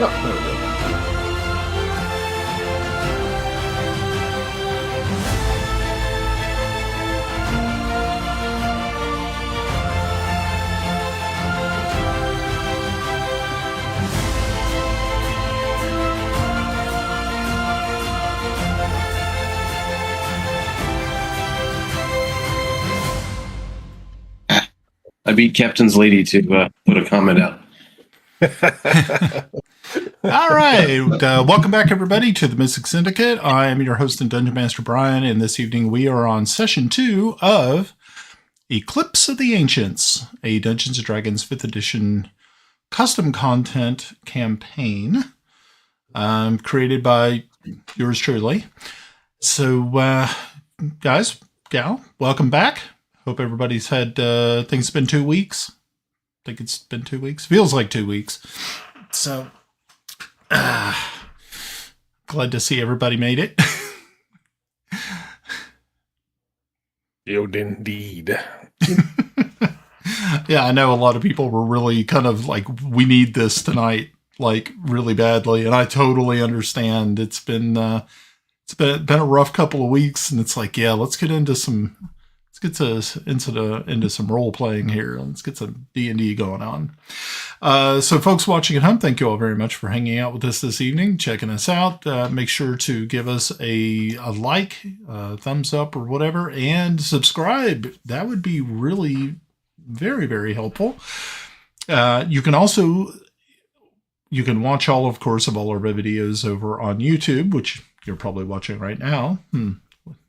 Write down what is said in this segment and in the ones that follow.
No, there we go. I beat Captain's Lady to put a comment out. All right. Welcome back, everybody, to the Mystic Syndicate. I am your host and Dungeon Master, Brian, and this evening we are on Session 2 of Eclipse of the Ancients, a Dungeons & Dragons 5th edition custom content campaign created by yours truly. So, guys, gal, welcome back. Hope everybody's had, think it's been 2 weeks. I think it's been 2 weeks. Feels like 2 weeks. So, glad to see everybody made it. Indeed. Yeah, I know a lot of people were really kind of like, we need this tonight, like really badly. And I totally understand. It's been a rough couple of weeks, and it's like, yeah, let's get into some role playing here. Let's get some D&D going on. So folks watching at home, thank you all very much for hanging out with us this evening, checking us out. Make sure to give us a like, thumbs up or whatever, and subscribe. That would be really very, very helpful. You can watch all, of course, of all our videos over on YouTube, which you're probably watching right now.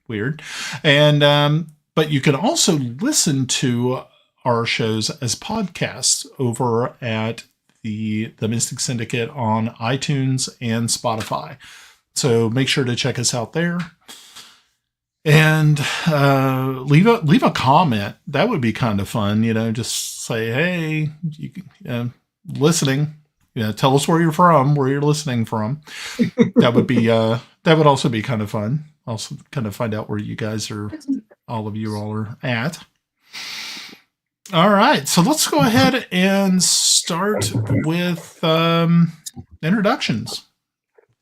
Weird. And, but you can also listen to our shows as podcasts over at the Mystic Syndicate on iTunes and Spotify. So make sure to check us out there. And leave a comment. That would be kind of fun. Just say, hey, listening. Tell us where you're from, where you're listening from. That would also be kind of fun. Also kind of find out where you guys are. All of you all are at. All right, so let's go ahead and start with introductions.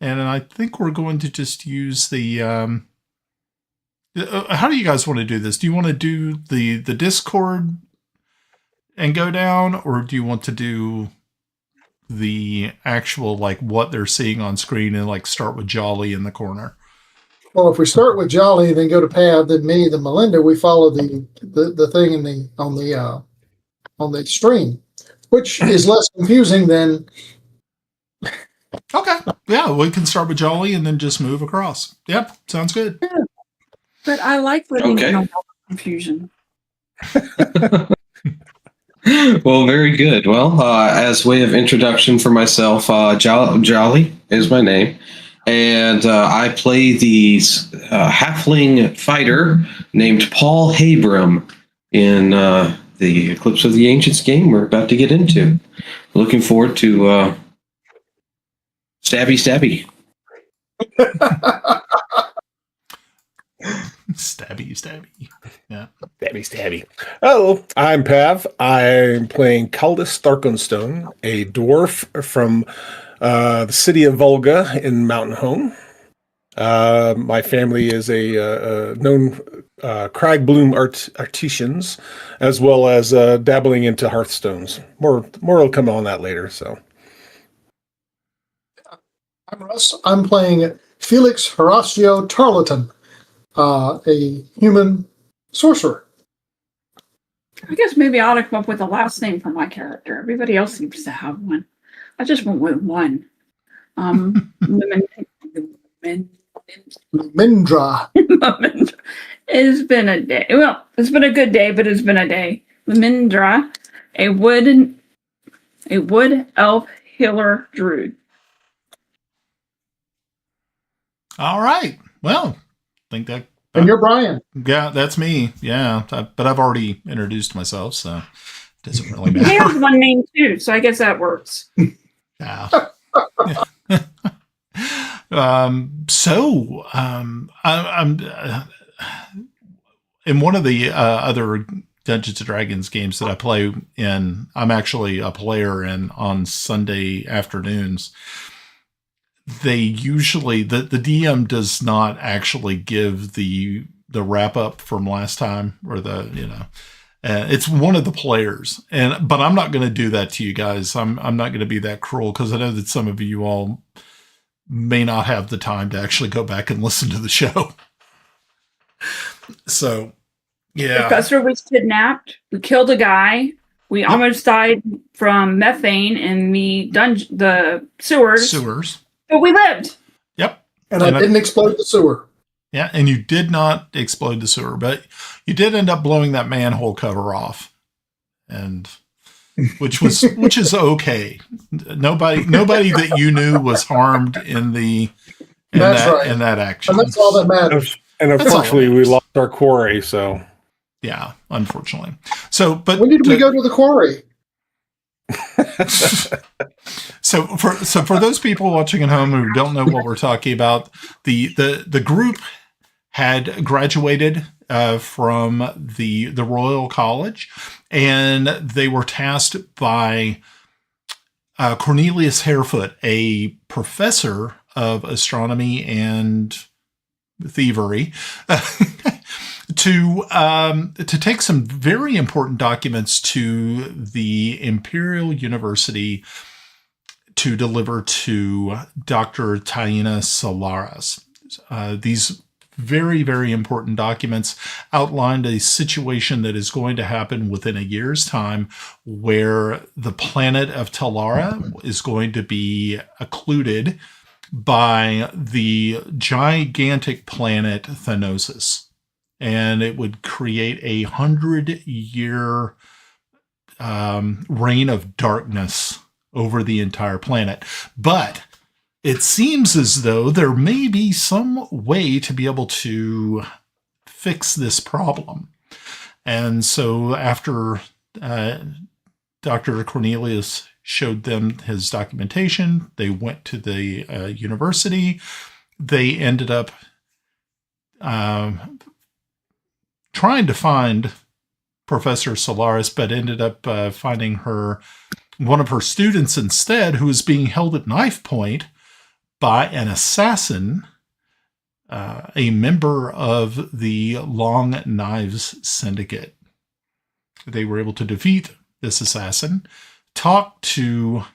And I think we're going to just use the... how do you guys want to do this? Do you want to do the Discord and go down? Or do you want to do the actual, like, what they're seeing on screen and, like, start with Jolly in the corner? Well, if we start with Jolly, then go to Pav, then me, then Melinda, we follow the thing on the stream, which is less confusing than. Okay, yeah, we can start with Jolly and then just move across. Yep, sounds good. Yeah. But I like letting you know confusion. Well, very good. Well, as way of introduction for myself, Jolly is my name. And I play the halfling fighter named Paul Habram in the Eclipse of the Ancients game we're about to get into. Looking forward to stabby. Stabby. Yeah. Stabby. Oh, I'm Pav. I'm playing Caldus Starkenstone, a dwarf from the city of Volga in Mountain Home. My family is a known crag bloom artisans, as well as dabbling into hearthstones. More will come on that later. So, I'm Russ. I'm playing Felix Horatio Tarleton, a human sorcerer. I guess maybe I ought to come up with a last name for my character. Everybody else seems to have one. I just went with one. Mindra. It's been a day. Well, it's been a good day, but it's been a day. Mindra, a wood elf healer druid. All right. Well, I think that. And you're Brian. Yeah, that's me. Yeah, but I've already introduced myself, so it doesn't really matter. He has one name too, so I guess that works. Yeah. I'm in one of the other Dungeons and Dragons games that I play in, I'm actually a player in on Sunday afternoons. They usually, the DM does not actually give the wrap up from last time, or it's one of the players. But I'm not going to do that to you guys. I'm not going to be that cruel, because I know that some of you all may not have the time to actually go back and listen to the show. So, yeah. Professor was kidnapped. We killed a guy. We almost died from methane in the sewers. But we lived. Yep. And I didn't explode the sewer. Yeah, and you did not explode the sewer, but you did end up blowing that manhole cover off, and which is okay. Nobody that you knew was harmed in that action. And that's all that matters. And unfortunately, we lost our quarry. So yeah, unfortunately. So, but when did we go to the quarry? So for those people watching at home who don't know what we're talking about, the group had graduated from the Royal College, and they were tasked by Cornelius Harefoot, a professor of astronomy and thievery, to take some very important documents to the Imperial University to deliver to Dr. Taina Solaris. These very, very important documents outlined a situation that is going to happen within a year's time, where the planet of Talara is going to be occluded by the gigantic planet Thanosis. And it would create a 100-year reign of darkness over the entire planet. But it seems as though there may be some way to be able to fix this problem. And so after Dr. Cornelius showed them his documentation, they went to the university. They ended up trying to find Professor Solaris, but ended up finding one of her students instead, who was being held at knife point by an assassin, a member of the Long Knives Syndicate. They were able to defeat this assassin, talk to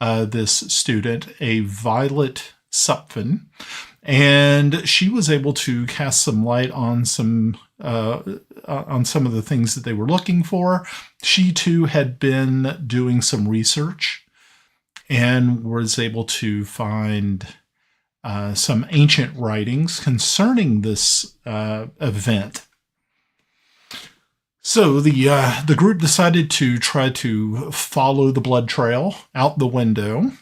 this student, a Violet Supfin, and she was able to cast some light on some of the things that they were looking for. She too had been doing some research and was able to find some ancient writings concerning this event. So the group decided to try to follow the blood trail out the window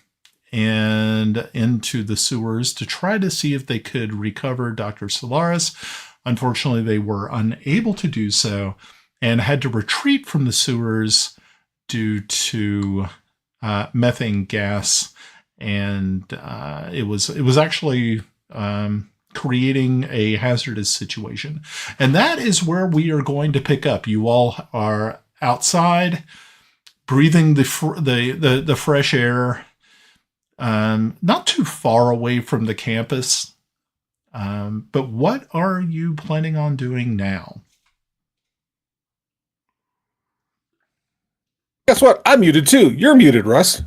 and into the sewers to try to see if they could recover Dr. Solaris. Unfortunately, they were unable to do so and had to retreat from the sewers due to methane gas, and it was actually creating a hazardous situation. And that is where we are going to pick up. You all are outside, breathing the fresh air, not too far away from the campus. But what are you planning on doing now? Guess what? I'm muted too. You're muted, Russ.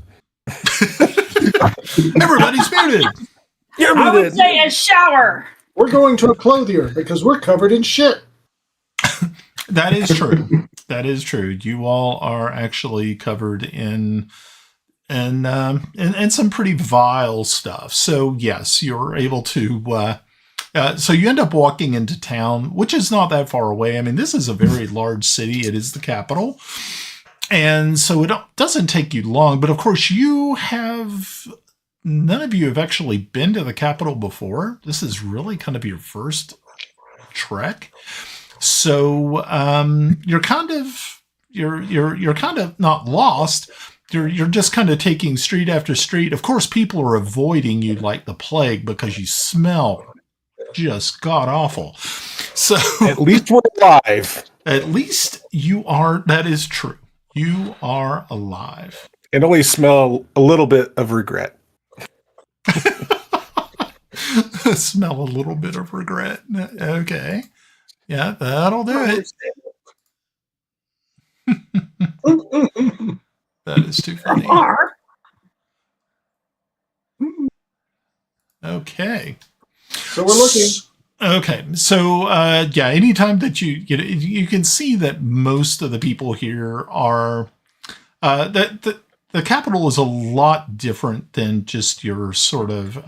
Everybody's muted. You're I muted. would say a shower. We're going to a clothier because we're covered in shit. That is true. That is true. You all are actually covered in some pretty vile stuff. So yes, you're able to. So you end up walking into town, which is not that far away. I mean, this is a very large city. It is the capital. And so it doesn't take you long. But of course, none of you have actually been to the capital before. This is really kind of your first trek. So you're kind of not lost. You're just kind of taking street after street. Of course, people are avoiding you like the plague because you smell just god awful. So at least we're alive. At least you are. That is true. You are alive. And only smell a little bit of regret. Smell a little bit of regret. Okay. Yeah, that'll do it. That is too funny. Okay. So we're looking. Okay. So, yeah, anytime that you can see that most of the people here are, that the capital is a lot different than just your sort of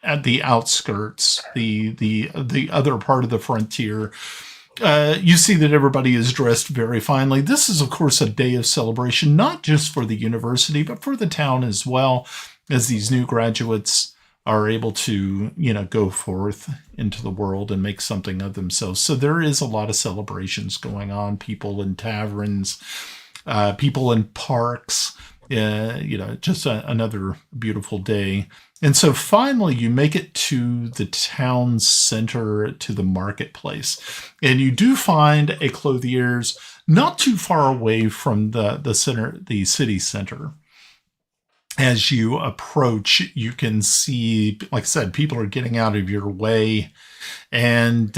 at the outskirts, the other part of the frontier. You see that everybody is dressed very finely. This is, of course, a day of celebration, not just for the university, but for the town as well, as these new graduates are able to, go forth into the world and make something of themselves. So there is a lot of celebrations going on, people in taverns, people in parks, just another beautiful day. And so finally you make it to the town center, to the marketplace, and you do find a clothier's not too far away from the city center. As you approach, you can see, like I said, people are getting out of your way, and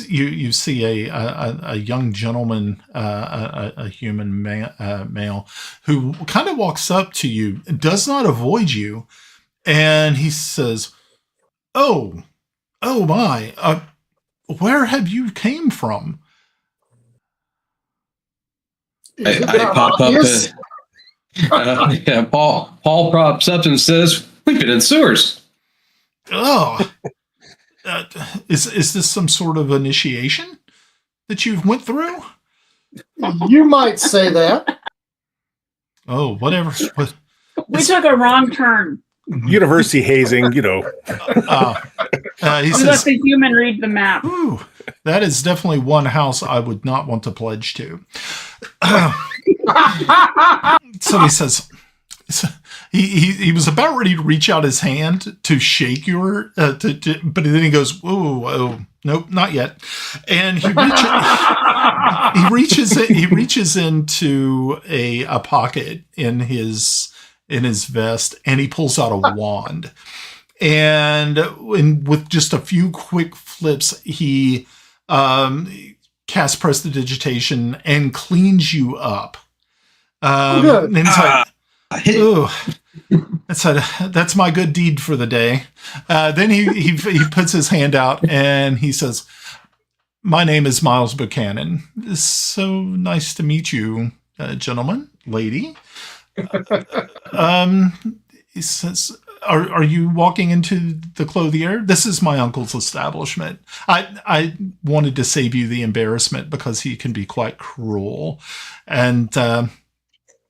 you see a young gentleman, a human male, who kind of walks up to you, does not avoid you, and he says, "Oh my, where have you came from?" I pop up. Yeah, Paul props up and says, "We've been in sewers." Oh, is this some sort of initiation that you've went through? You might say that. Oh, whatever. We took a wrong turn. University hazing, He We says, let the human read the map. "Ooh, that is definitely one house I would not want to pledge to." So he says, he was about ready to reach out his hand to shake your, but then he goes, "Oh, nope, not yet." And he reaches into a pocket in his vest, and he pulls out a wand. And with just a few quick flips, he casts prestidigitation and cleans you up. Good. And he's like, "Ooh, that's my good deed for the day." Then he puts his hand out and he says, "My name is Miles Buchanan. It's so nice to meet you, gentlemen, lady." He says, Are you walking into the clothier? This is my uncle's establishment. I wanted to save you the embarrassment because he can be quite cruel, and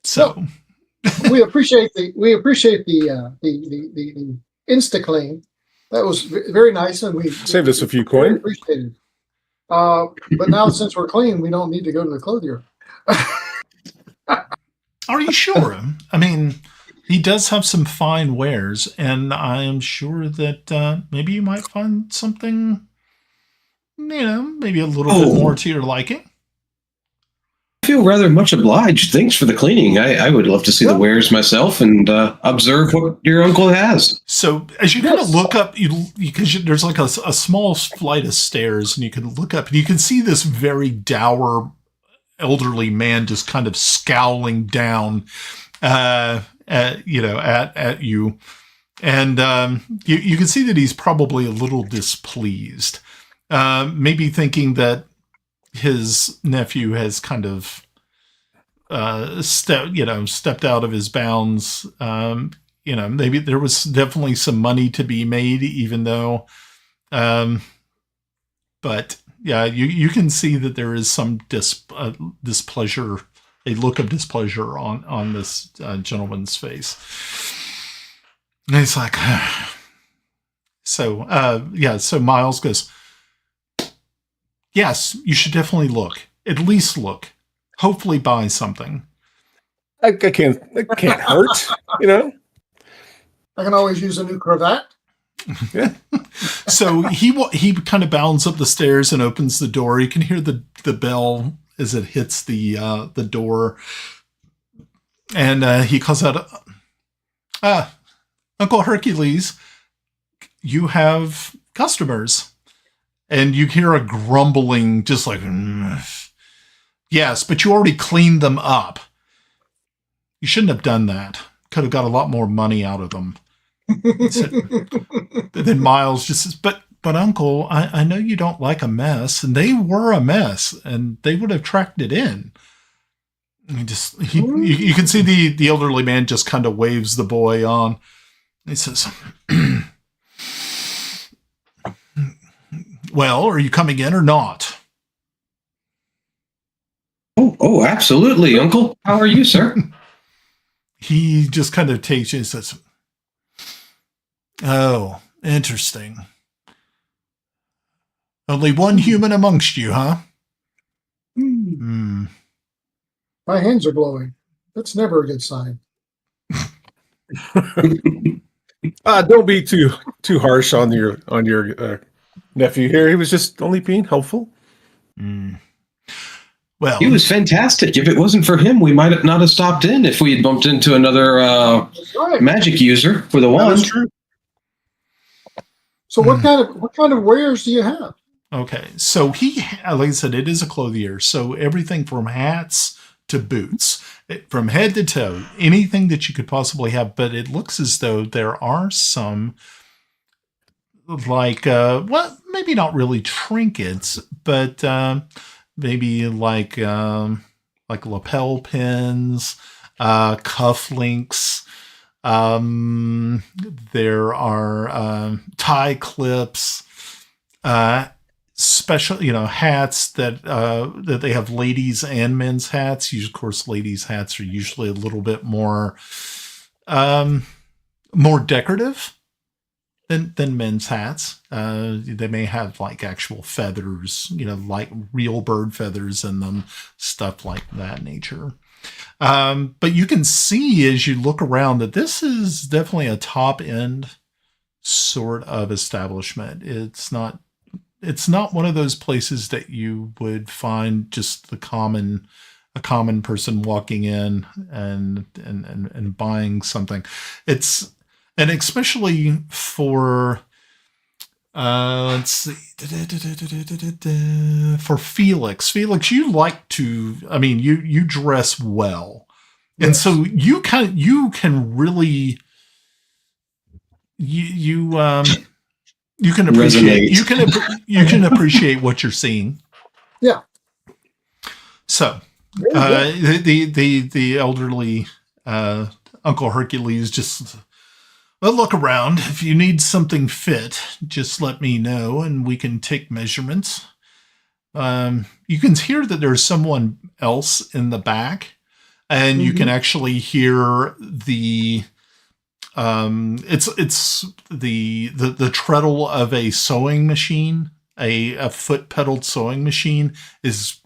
so we appreciate the insta clean. That was very nice, and we saved us a few coin. Appreciate it. But now since we're clean, we don't need to go to the clothier. Are you sure? I mean, he does have some fine wares, and I am sure that maybe you might find something, maybe a little bit more to your liking. I feel rather much obliged. Thanks for the cleaning. I would love to see the wares myself and observe what your uncle has. So as you kind of look up, because there's like a small flight of stairs, and you can look up and you can see this very dour elderly man just kind of scowling down at you, and you can see that he's probably a little displeased, maybe thinking that his nephew has kind of stepped out of his bounds. Maybe there was definitely some money to be made, even though, but yeah, you can see that there is some displeasure, a look of displeasure on this gentleman's face. And he's like, so Miles goes, "Yes, you should definitely look. At least look. Hopefully buy something." It can't hurt, I can always use a new cravat. Yeah. So he kind of bounds up the stairs and opens the door. You can hear the bell as it hits the door, and he calls out, "Uncle Hercules, you have customers." And you hear a grumbling, just like, "Yes, but you already cleaned them up. You shouldn't have done that. Could have got a lot more money out of them." Then Miles just says, but Uncle, I know you don't like a mess, and they were a mess, and they would have tracked it in. And you can see the elderly man just kind of waves the boy on. He says, "Well, are you coming in or not?" Oh, absolutely, Uncle. How are you, sir? He just kind of takes you and says, "Oh, interesting. Only one human amongst you, huh?" Hmm. My hands are glowing. That's never a good sign. Don't be too harsh on your nephew here. He was just only being helpful. Well, He was fantastic. If it wasn't for him, we might not have stopped in if we had bumped into another That's right. magic user for the That wand. is true. So what kind of wares do you have? okay. So he, like I said, it is a clothier. So everything from hats to boots, from head to toe, anything that you could possibly have. But it looks as though there are some, like, well, maybe not really trinkets, but maybe like lapel pins, cufflinks. There are tie clips, special, hats that they have ladies and men's hats. Of course, ladies' hats are usually a little bit more decorative than men's hats. They may have like actual feathers, like real bird feathers in them, stuff like that nature. But you can see as you look around that this is definitely a top end sort of establishment. It's not one of those places that you would find just a common person walking in and buying something. And especially for let's see, for Felix, you like to, you dress well. And so you can really, you can appreciate, Resonate. you can appreciate what you're seeing. Yeah. So, the elderly, Uncle Hercules just, well, look around. If you need something fit, just let me know and we can take measurements. You can hear that there's someone else in the back, and you can actually hear the it's the treadle of a sewing machine, a foot pedaled sewing machine is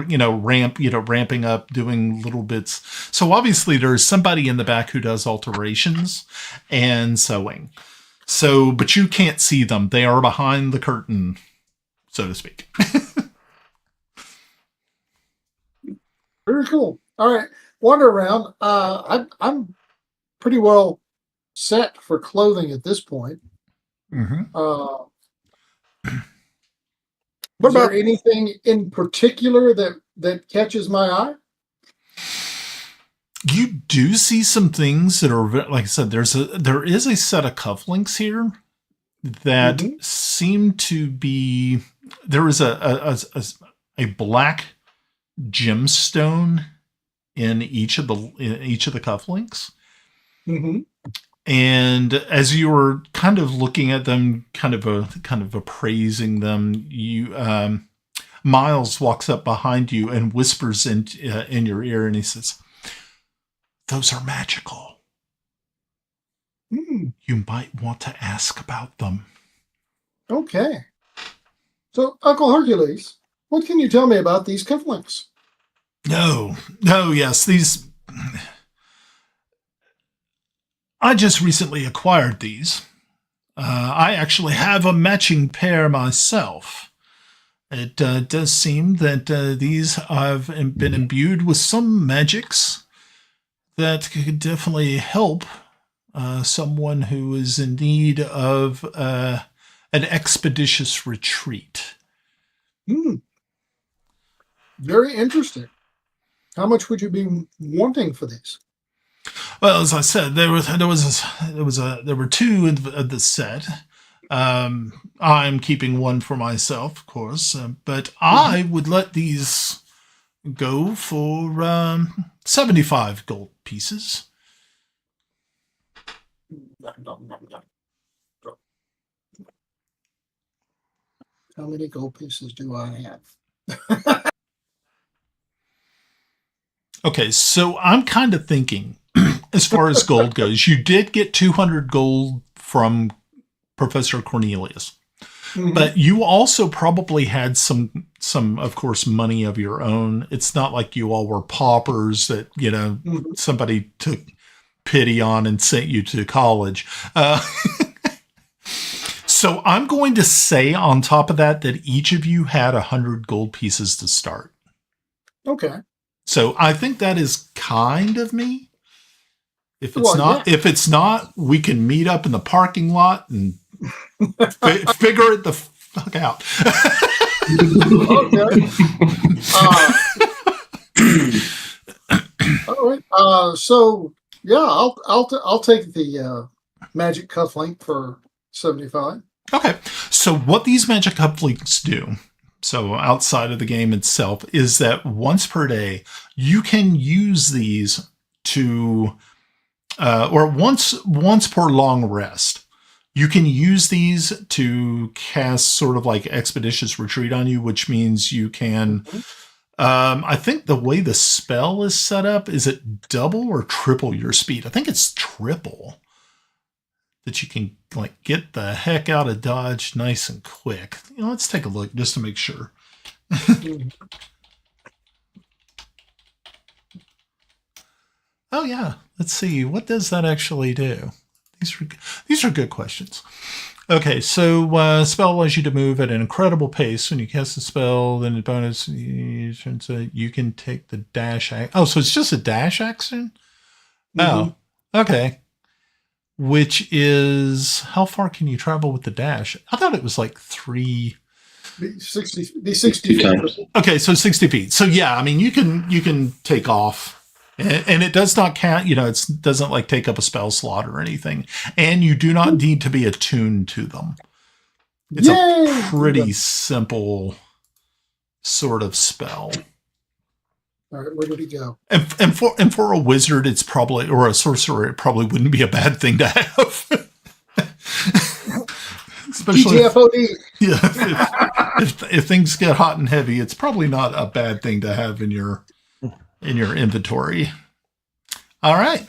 ramping up, doing little bits. So obviously there's somebody in the back who does alterations and sewing. So, but you can't see them. They are behind the curtain, so to speak. Very cool. All right, wander around. I'm pretty well set for clothing at this point. Mm-hmm. What about anything in particular that catches my eye? You do see some things that are, like I said, there is a set of cufflinks here that seem to be, there is a black gemstone in each of the cufflinks. Mm-hmm. And as you were kind of looking at them, kind of appraising them, Miles walks up behind you and whispers in your ear, and he says, "Those are magical. You might want to ask about them." Okay. So, Uncle Hercules, what can you tell me about these cufflinks? Yes, these. I just recently acquired these. I actually have a matching pair myself. It does seem that these have been imbued with some magics that could definitely help someone who is in need of an expeditious retreat. Very interesting. How much would you be wanting for these? Well, as I said, there were two of the set. I'm keeping one for myself, of course, but I would let these go for 75 gold pieces. How many gold pieces do I have? Okay, so I'm kind of thinking, as far as gold goes, you did get 200 gold from Professor Cornelius, but you also probably had some, of course, money of your own. It's not like you all were paupers that, somebody took pity on and sent you to college. So I'm going to say on top of that each of you had 100 gold pieces to start. Okay. So I think that is kind of me. If it's not, we can meet up in the parking lot and figure it the fuck out. Okay. All right. So yeah, I'll take the magic cufflink for 75. Okay. So what these magic cufflinks do, so outside of the game itself, is that once per day you can use these to, or once per long rest, you can use these to cast sort of like expeditious retreat on you, which means you can. I think the way the spell is set up, is it double or triple your speed? I think it's triple. That you can like get the heck out of Dodge nice and quick. Let's take a look just to make sure. Oh yeah, let's see. What does that actually do? These are good questions. Okay, so spell allows you to move at an incredible pace. When you cast a spell, then the bonus you can take the dash action. Oh, so it's just a dash action? Oh, okay. Which is, how far can you travel with the dash? I thought it was like 3... 60 feet. Okay, so 60 feet. So yeah, I mean, you can take off. And it does not count, it doesn't like take up a spell slot or anything. And you do not need to be attuned to them. It's a pretty simple sort of spell. All right, where did he go? And for a wizard, it's probably, or a sorcerer, it probably wouldn't be a bad thing to have. Especially if things get hot and heavy, it's probably not a bad thing to have in your inventory. All right.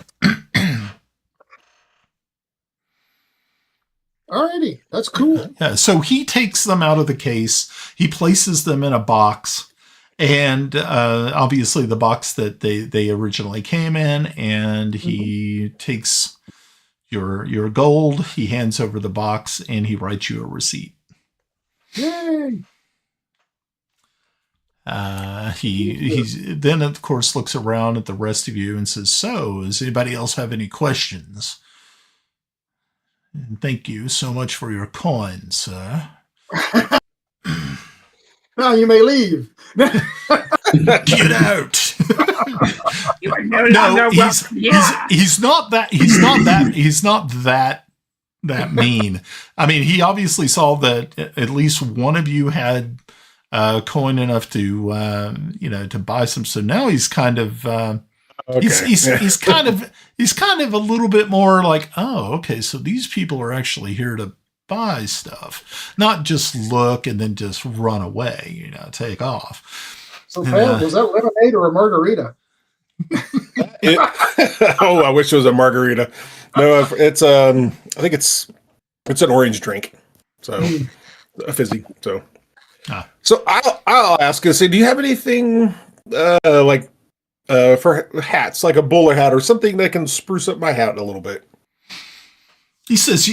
Alrighty, that's cool. Yeah, so he takes them out of the case. He places them in a box. And obviously the box that they originally came in, and he takes your gold, he hands over the box, and he writes you a receipt. Yay! He then of course looks around at the rest of you and says, "So, does anybody else have any questions? And thank you so much for your coin, sir." Now you may leave. Get out. No, he's not that mean. I mean, he obviously saw that at least one of you had coin enough to to buy some. So now he's kind of he's kind of a little bit more like, oh, okay, so these people are actually here to buy stuff, not just look and then just run away, take off. So, Pam, was that lemonade or a margarita? I wish it was a margarita. No, it's I think it's an orange drink, so a fizzy. So, so I'll ask you. Say, do you have anything for hats, like a bowler hat or something that can spruce up my hat a little bit? He says,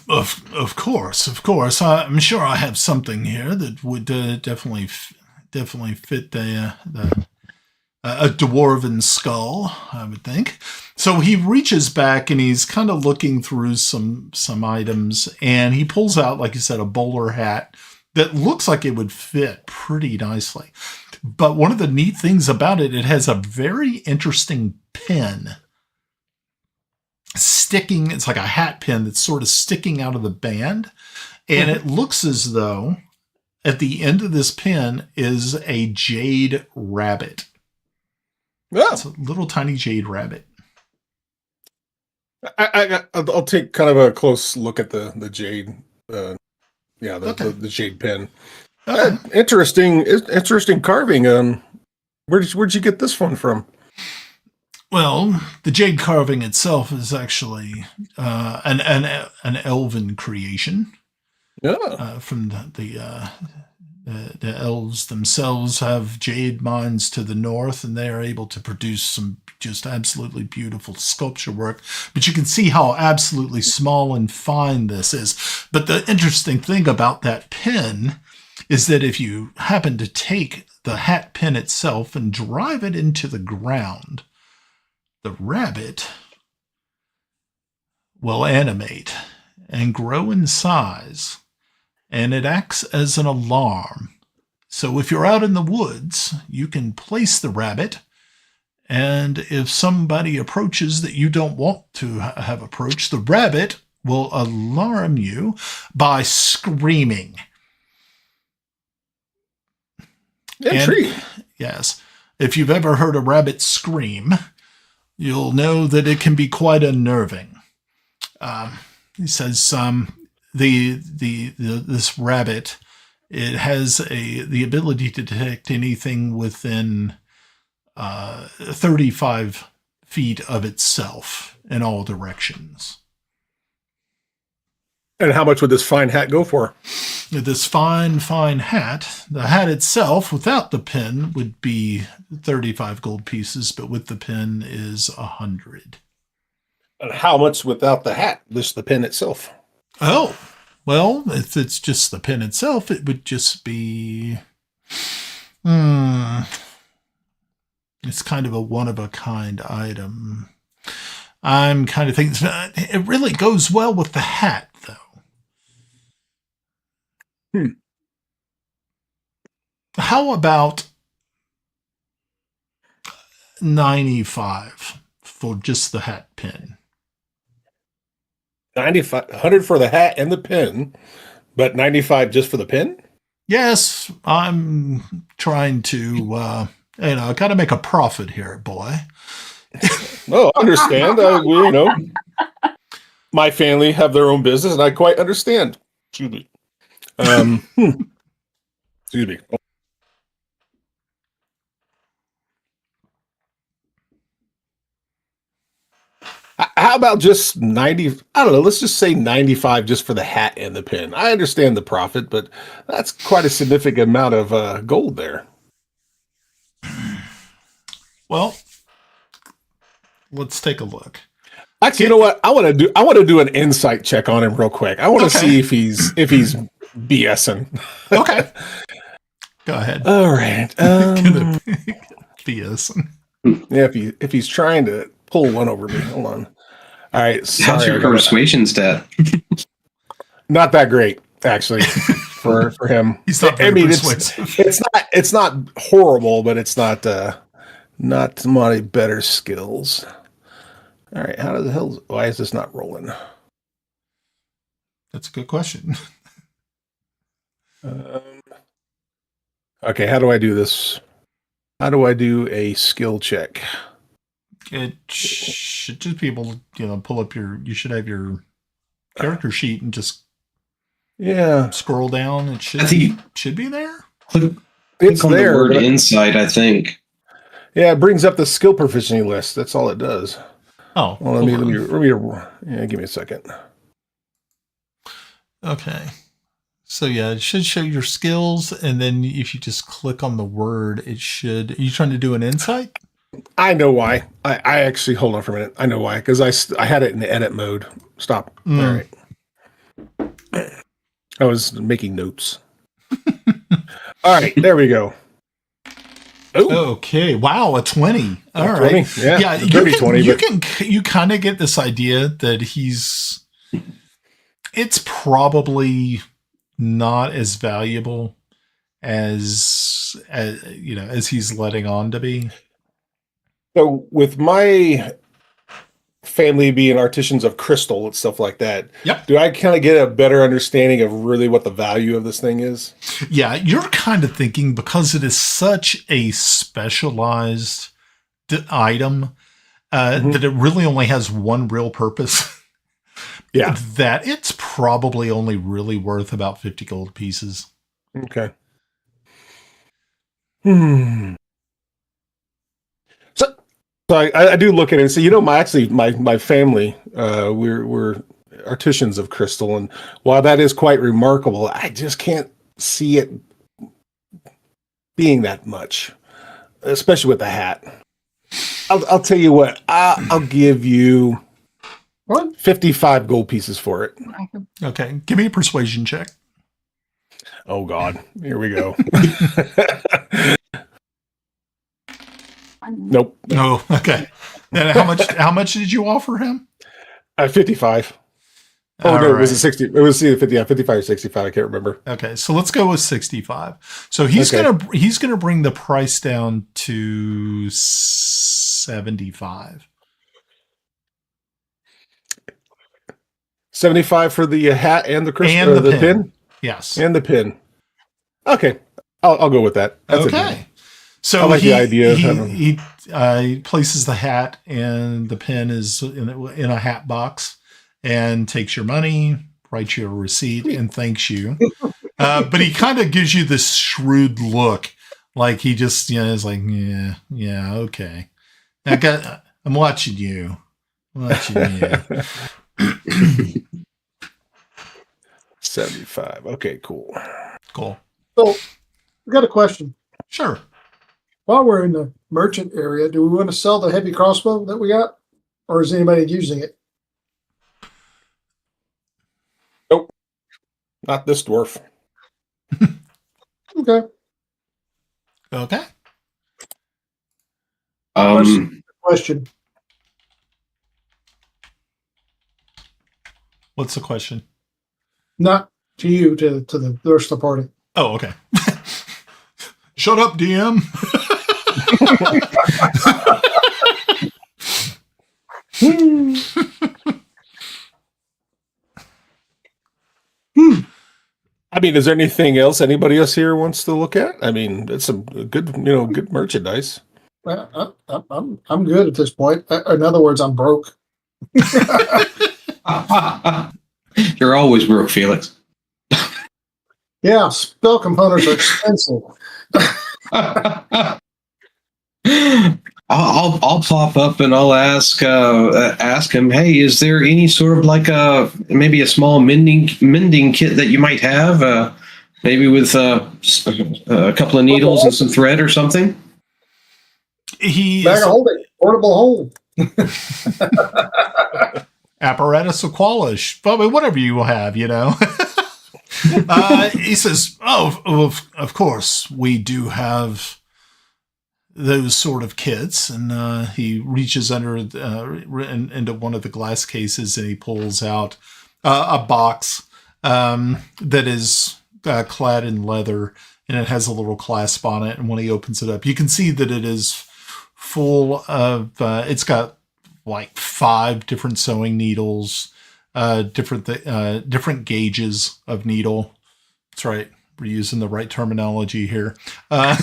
of course. I'm sure I have something here that would definitely fit a dwarven skull, I would think. So he reaches back and he's kind of looking through some items, and he pulls out, like you said, a bowler hat that looks like it would fit pretty nicely. But one of the neat things about it, it has a very interesting pin sticking. It's like a hat pin that's sort of sticking out of the band. And it looks as though at the end of this pin is a jade rabbit. Oh. It's a little tiny jade rabbit. I'll take kind of a close look at the jade. The jade pin. Okay. Interesting carving. Where'd you get this one from? Well, the jade carving itself is actually an elven creation. Yeah. From the elves themselves have jade mines to the north, and they are able to produce some just absolutely beautiful sculpture work. But you can see how absolutely small and fine this is. But the interesting thing about that pin is that if you happen to take the hat pin itself and drive it into the ground, the rabbit will animate and grow in size, and it acts as an alarm. So if you're out in the woods, you can place the rabbit, and if somebody approaches that you don't want to have approached, the rabbit will alarm you by screaming. Intriguing. Yes. If you've ever heard a rabbit scream, you'll know that it can be quite unnerving. He says this rabbit, it has the ability to detect anything within 35 feet of itself in all directions. And how much would this fine hat go for? This fine hat, the hat itself without the pin would be 35 gold pieces, but with the pin is 100. And how much without the hat? The pin itself. Oh, well, if it's just the pin itself, it would just be... It's kind of a one-of-a-kind item. I'm kind of thinking... It really goes well with the hat, though. How about 95 for just the hat pin? 95, 100 for the hat and the pin, but 95 just for the pin? Yes, I'm trying to, got to make a profit here, boy. Oh, I understand. My family have their own business, and I quite understand. Excuse me. Excuse me. How about just 90? I don't know. Let's just say 95 just for the hat and the pin. I understand the profit, but that's quite a significant amount of gold there. Well, let's take a look. Actually, you know what? I want to do an insight check on him real quick. I want to see if he's BSing. Okay. Go ahead. All right. BSing. Yeah, if he's trying to pull one over me. Hold on. All right. Sorry, how's your persuasion stat? Not that great, actually, for him. He's not very persuasive. It's not horrible, but it's not my better skills. All right. How the hell? Why is this not rolling? That's a good question. Okay. How do I do this? How do I do a skill check? It should just be able to, pull up you should have your character sheet and just scroll down. It should be there. It's on there. The word insight, I think. Yeah, it brings up the skill proficiency list. That's all it does. Oh, well, let me give me a second. Okay. So yeah, it should show your skills, and then if you just click on the word, it should. Are you trying to do an insight? I know why. I actually hold on for a minute. I know why because I had it in the edit mode. Stop. All right. I was making notes. All right, there we go. Ooh. Okay. Wow, a 20. All 20? right. Yeah, you could be can, 20, you but- can you kind of get this idea that it's probably not as valuable as he's letting on to be. So with my family being artisans of crystal and stuff like that, Yep. do I kind of get a better understanding of really what the value of this thing is? Yeah, you're kind of thinking because it is such a specialized item that it really only has one real purpose. Yeah. That it's probably only really worth about 50 gold pieces. Okay. So I do look at it and say, my family, we're artisans of crystal, and while that is quite remarkable, I just can't see it being that much, especially with the hat. I'll tell you what, I'll give you 55 gold pieces for it. Okay, give me a persuasion check. Oh God, here we go. Nope. Oh, okay. And how much did you offer him? 55. Oh All no, it was a right. 60. It was either 50, 55 or 65. I can't remember. Okay, so let's go with 65. So he's gonna bring the price down to 75. 75 for the hat and the crystal, And or the the pin. pin Yes. and the pin. Okay, I'll go with that. That's Okay. So I like the idea of he places the hat and the pin is in a hat box and takes your money, writes you a receipt, and thanks you. But he kind of gives you this shrewd look, like he just is like, yeah, okay. I'm watching you. I'm watching you. 75. Okay, cool. Cool. So, I got a question. Sure. While we're in the merchant area, do we want to sell the heavy crossbow that we got, or is anybody using it? Nope, not this dwarf. Okay. Okay. Question. What's the question? Not to you, to the rest of the party. Oh, okay. Shut up, DM. I mean, is there anything else anybody else here wants to look at? I mean, it's some good, good merchandise. I'm good at this point. In other words, I'm broke. You're always broke, Felix. Yeah, spell components are expensive. I'll pop up and I'll ask him, hey, is there any sort of like maybe a small mending kit that you might have, maybe with a couple of needles and some thread or something? Bag of holding, portable hole. Apparatus of qualish, but whatever you have, He says, "Oh, of course, we do have those sort of kits." And he reaches under into one of the glass cases and he pulls out a box that is clad in leather, and it has a little clasp on it. And when he opens it up, you can see that it is full of. It's got like 5 different sewing needles. Different gauges of needle. That's right. We're using the right terminology here. From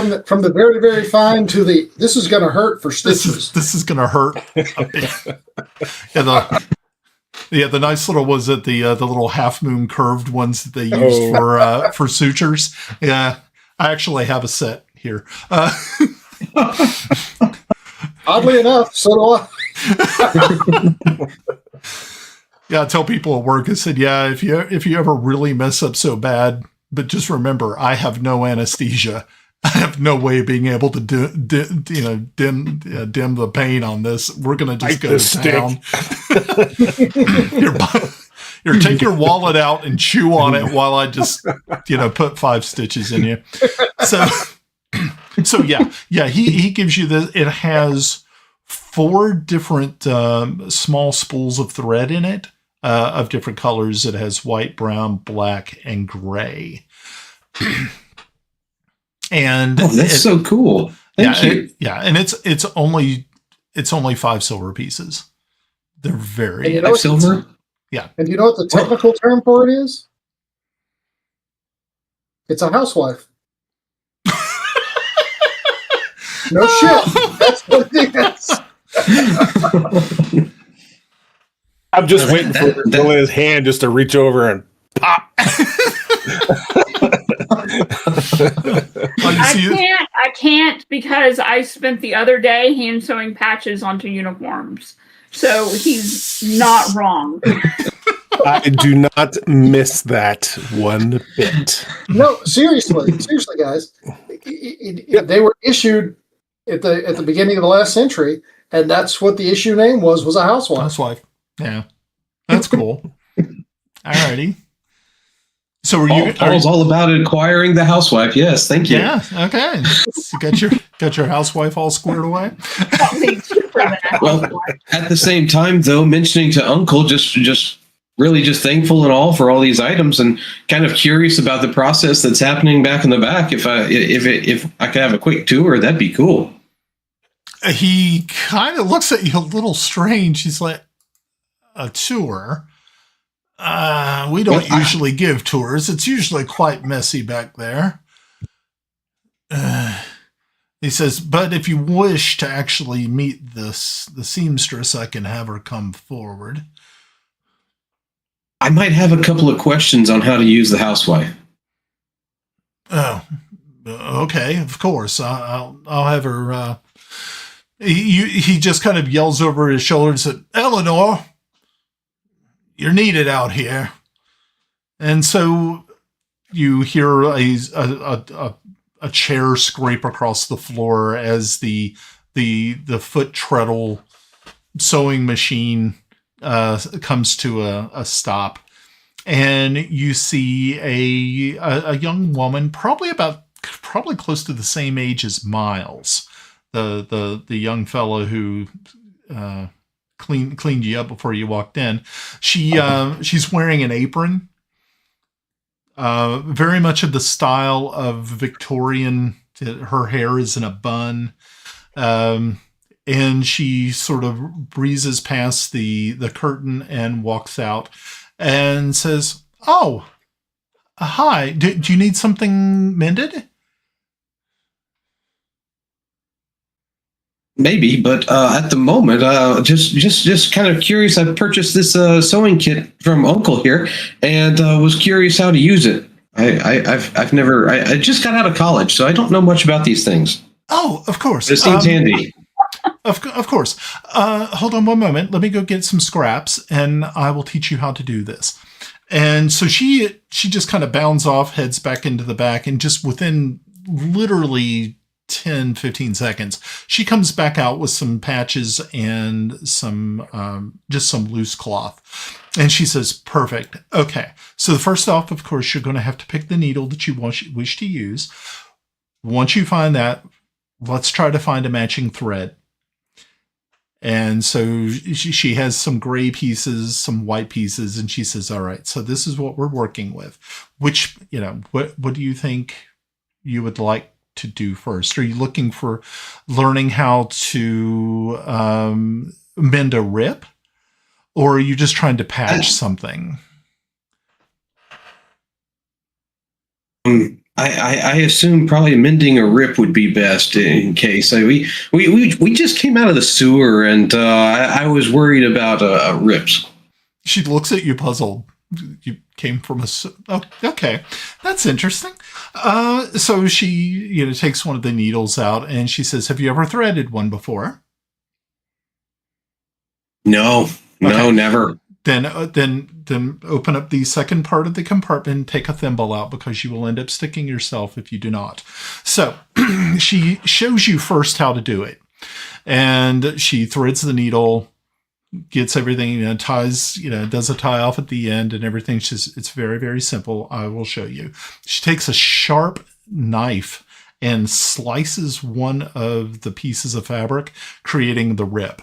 the very, very fine to the, this is going to hurt for stitches. This is going to hurt. The nice little was it the little half moon curved ones that they used for sutures. Yeah, I actually have a set here. Oddly enough, so do I. Yeah, I tell people at work, I said, yeah, if you ever really mess up so bad, but just remember, I have no anesthesia. I have no way of being able to dim the paint on this. We're going to just go to town. Here, take your wallet out and chew on it while I just, put 5 stitches in you. So yeah, he gives you this. It has 4 different small spools of thread in it of different colors. It has white, brown, black, and gray. And that's so cool. Thank you. And it's only 5 silver pieces. They're very silver. Yeah. And you know what the technical term for it is? It's a housewife. No shit. That's what it is. I'm just waiting for his hand just to reach over and pop. I can't because I spent the other day hand sewing patches onto uniforms. So he's not wrong. I do not miss that one bit. No, seriously, guys. They were issued at the beginning of the last century, and that's what the issue name was a housewife. Housewife. Yeah. That's cool. Alrighty. So were Paul's all about acquiring the housewife. Yes, thank you. Yeah, okay. So got your housewife all squared away. Well, at the same time, though, mentioning to Uncle, just really just thankful and all for all these items, and kind of curious about the process that's happening back in the back. If I could have a quick tour, that'd be cool. He kind of looks at you a little strange. He's like, a tour? We don't usually give tours. It's usually quite messy back there. He says, but if you wish to actually meet the seamstress, I can have her come forward. I might have a couple of questions on how to use the housewife. Oh, okay, of course. I'll have her. He just kind of yells over his shoulder and said, Eleanor, you're needed out here. And so you hear a chair scrape across the floor as the foot treadle sewing machine comes to a stop, and you see a young woman, probably close to the same age as Miles, the young fellow who cleaned you up before you walked in. She's wearing an apron, very much of the style of Victorian. Her hair is in a bun, and she sort of breezes past the curtain and walks out and says, "Oh, hi. Do you need something mended?" Maybe, but at the moment, just kind of curious. I purchased this sewing kit from Uncle here, and was curious how to use it. I've never. I just got out of college, so I don't know much about these things. Oh, of course. It seems handy. Of course. Hold on one moment. Let me go get some scraps, and I will teach you how to do this. And so she just kind of bounds off, heads back into the back, and just within literally 10, 15 seconds, she comes back out with some patches and some just some loose cloth. And she says, perfect. Okay. So first off, of course, you're going to have to pick the needle that you wish to use. Once you find that, let's try to find a matching thread. And so she has some gray pieces, some white pieces, and she says, all right, so this is what we're working with. Which, what do you think you would like to do first? Are you looking for learning how to mend a rip? Or are you just trying to patch something? I assume probably mending a rip would be best in case. We just came out of the sewer, and I was worried about rips. She looks at you puzzled. You came from oh, okay, that's interesting. So she takes one of the needles out, and she says, "Have you ever threaded one before?" No, Okay. never. Then open up the second part of the compartment and take a thimble out, because you will end up sticking yourself if you do not. So she shows you first how to do it. And she threads the needle, gets everything, ties, does a tie off at the end and everything. It's very, very simple. I will show you. She takes a sharp knife and slices one of the pieces of fabric, creating the rip.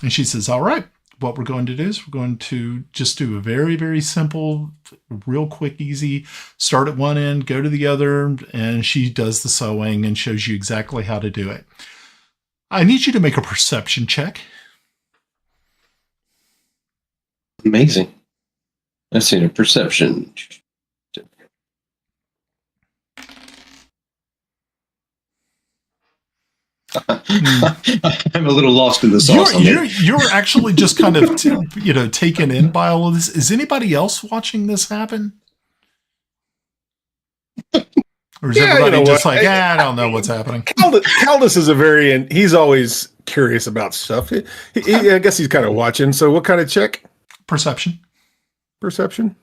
And she says, all right, what we're going to do is we're going to just do a very, very simple, real quick, easy, start at one end, go to the other. And she does the sewing and shows you exactly how to do it. I need you to make a perception check. Amazing. I've seen a perception. I'm a little lost in the sauce. You're actually just kind of taken in by all of this. Is anybody else watching this happen? Or is everybody just like, I don't know what's happening? Caldus is he's always curious about stuff. I guess he's kind of watching. So what kind of check? Perception. Perception?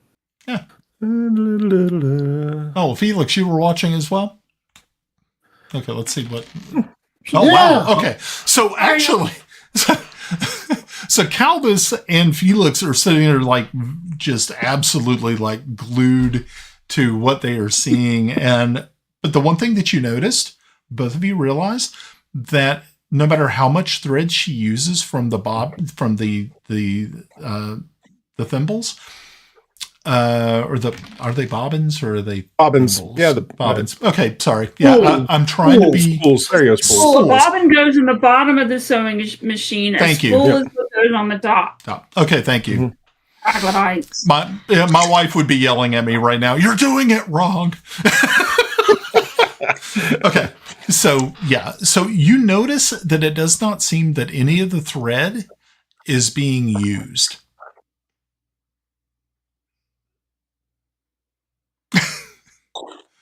Yeah. Oh, Felix, you were watching as well? Okay, let's see what... Oh, yeah. Wow. Okay. So actually... So Caldus and Felix are sitting there like just absolutely like glued to what they are seeing. But the one thing that you noticed, both of you realized that no matter how much thread she uses from the thimbles, are they bobbins or are they bobbins? Thimbles? Yeah, the bobbins. Okay, sorry. Yeah, I'm trying to be. Spools. There you go. Spools. The bobbin goes in the bottom of the sewing machine. Thank you. Spool is what goes on the top. Okay, thank you. Mm-hmm. My wife would be yelling at me right now. You're doing it wrong. Okay. So you notice that it does not seem that any of the thread is being used.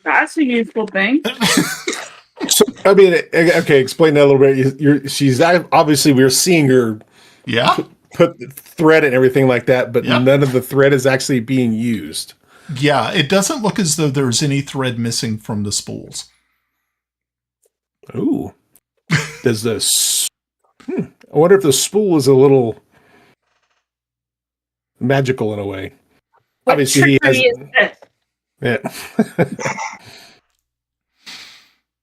That's a useful thing. So, I mean, okay, explain that a little bit. She's obviously, we're seeing her put thread and everything like that, but none of the thread is actually being used. Yeah, it doesn't look as though there's any thread missing from the spools. Ooh. Does this... I wonder if the spool is a little magical in a way. What Obviously, he has... is this? Yeah.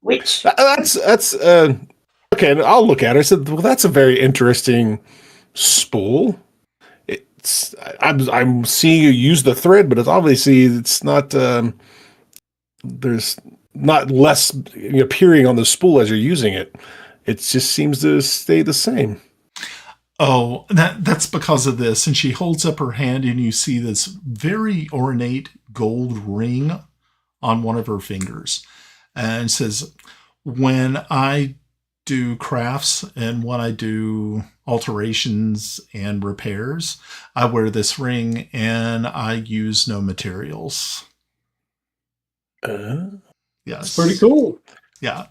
Which? That's okay. I'll look at it. I said, well, that's a very interesting spool. I'm seeing you use the thread, but it's not. There's not less appearing on the spool as you're using it. It just seems to stay the same. Oh, that's because of this. And she holds up her hand, and you see this very ornate gold ring on one of her fingers, and says, "When I do crafts and when I do alterations and repairs, I wear this ring, and I use no materials." Yes, that's pretty cool. Yeah,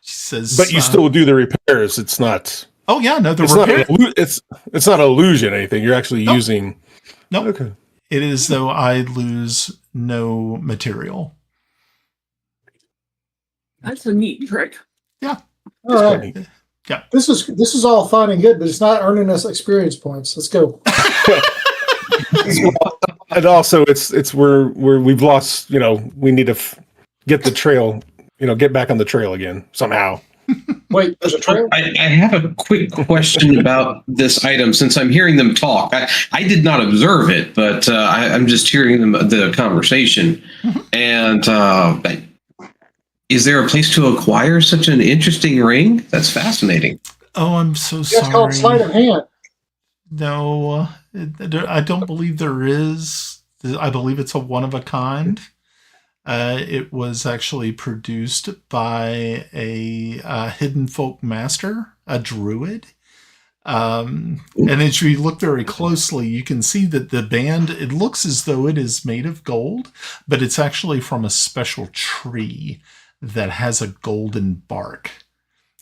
she says, but you still do the repairs. It's not. Oh yeah, no, it's not illusion or anything. You're actually using. No, okay. It is though I lose no material. That's a neat trick. Yeah. All right. Yeah. This is all fine and good, but it's not earning us experience points. Let's go. And also, it's where we've lost. We need to get the trail. Get back on the trail again somehow. Wait, there's a trail? I have a quick question about this item since I'm hearing them talk. I did not observe it, but I'm just hearing the conversation. Mm-hmm. And is there a place to acquire such an interesting ring? That's fascinating. Oh, I'm so sorry. It's called sleight of hand. No, I don't believe there is. I believe it's a one of a kind. It was actually produced by a hidden folk master, a druid. And as you look very closely, you can see that the band, it looks as though it is made of gold, but it's actually from a special tree that has a golden bark.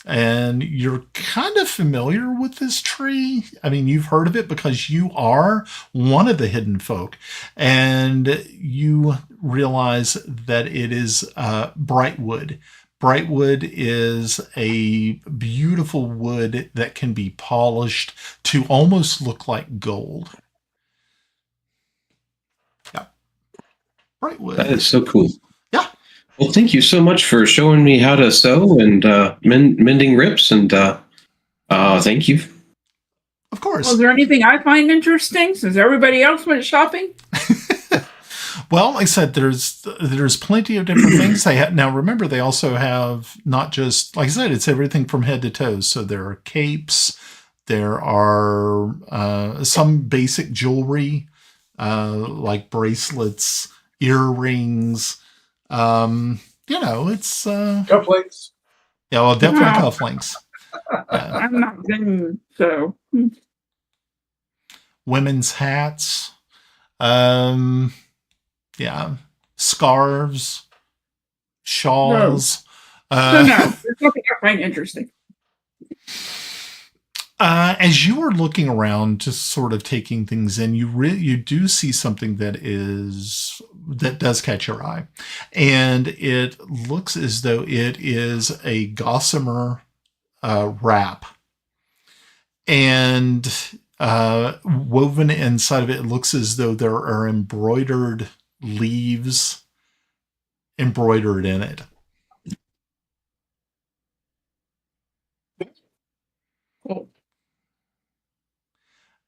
And you're kind of familiar with this tree. I mean, you've heard of it because you are one of the hidden folk. And you realize that it is brightwood. Brightwood is a beautiful wood that can be polished to almost look like gold. Yeah. Brightwood. That is so cool. Yeah. Well, thank you so much for showing me how to sew and mending rips, and thank you. Of course. Well, is there anything I find interesting since everybody else went shopping? Well, like I said, there's plenty of different things they have. Now, remember, they also have not just, like I said, it's everything from head to toe. So there are capes, there are some basic jewelry, like bracelets, earrings. It's Cufflinks. yeah, well, definitely Wow. cufflinks. I'm not good, so Women's hats, scarves, shawls. so no, there's nothing I find interesting. As you are looking around, just sort of taking things in, you do see something that does catch your eye, and it looks as though it is a gossamer wrap, and woven inside of it, it looks as though there are embroidered leaves embroidered in it. Cool.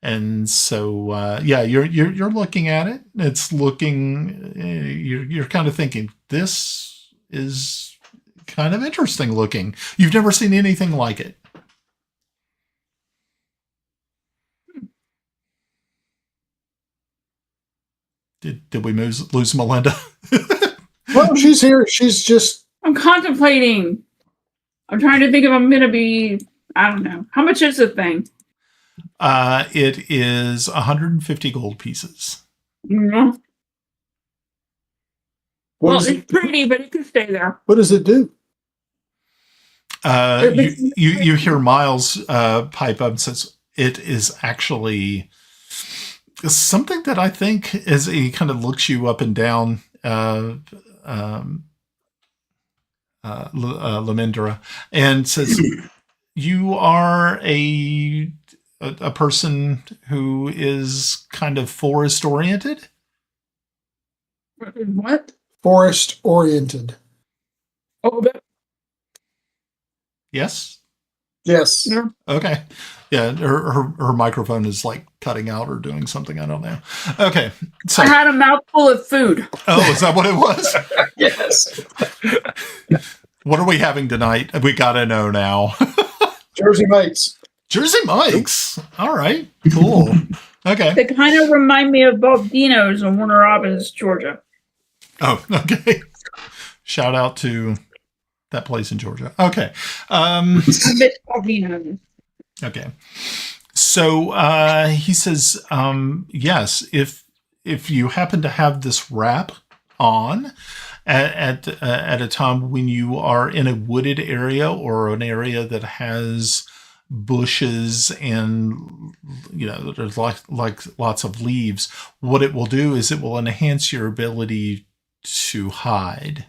And so, you're looking at it. It's looking. You're kind of thinking this is kind of interesting looking. You've never seen anything like it. Did we lose Melinda? Well, she's here. She's just I'm contemplating. I'm trying to think if I'm gonna be. I don't know. How much is the thing? It is 150 gold pieces. No. what, Well, does it's it, pretty, but it could stay there. what does it do? You hear Miles pipe up and says, it is actually something that I think is, he kind of looks you up and down, Lamindra, and says, you are a person who is kind of forest oriented. What? Forest oriented. Oh, but Yes. Yes. no. Okay. Yeah. Her microphone is like cutting out or doing something. I don't know. Okay. So, I had a mouthful of food. oh, is that what it was? Yes. What are we having tonight? We got to know now. Jersey Mike's. Jersey Mike's. All right. Cool. Okay. They kind of remind me of both Dino's in Warner Robins, Georgia. Oh, okay. Shout out to that place in Georgia. Okay. I bet Dino's. Okay. So he says, yes, if you happen to have this wrap on at a time when you are in a wooded area or an area that has bushes and there's like lots of leaves, what it will do is it will enhance your ability to hide.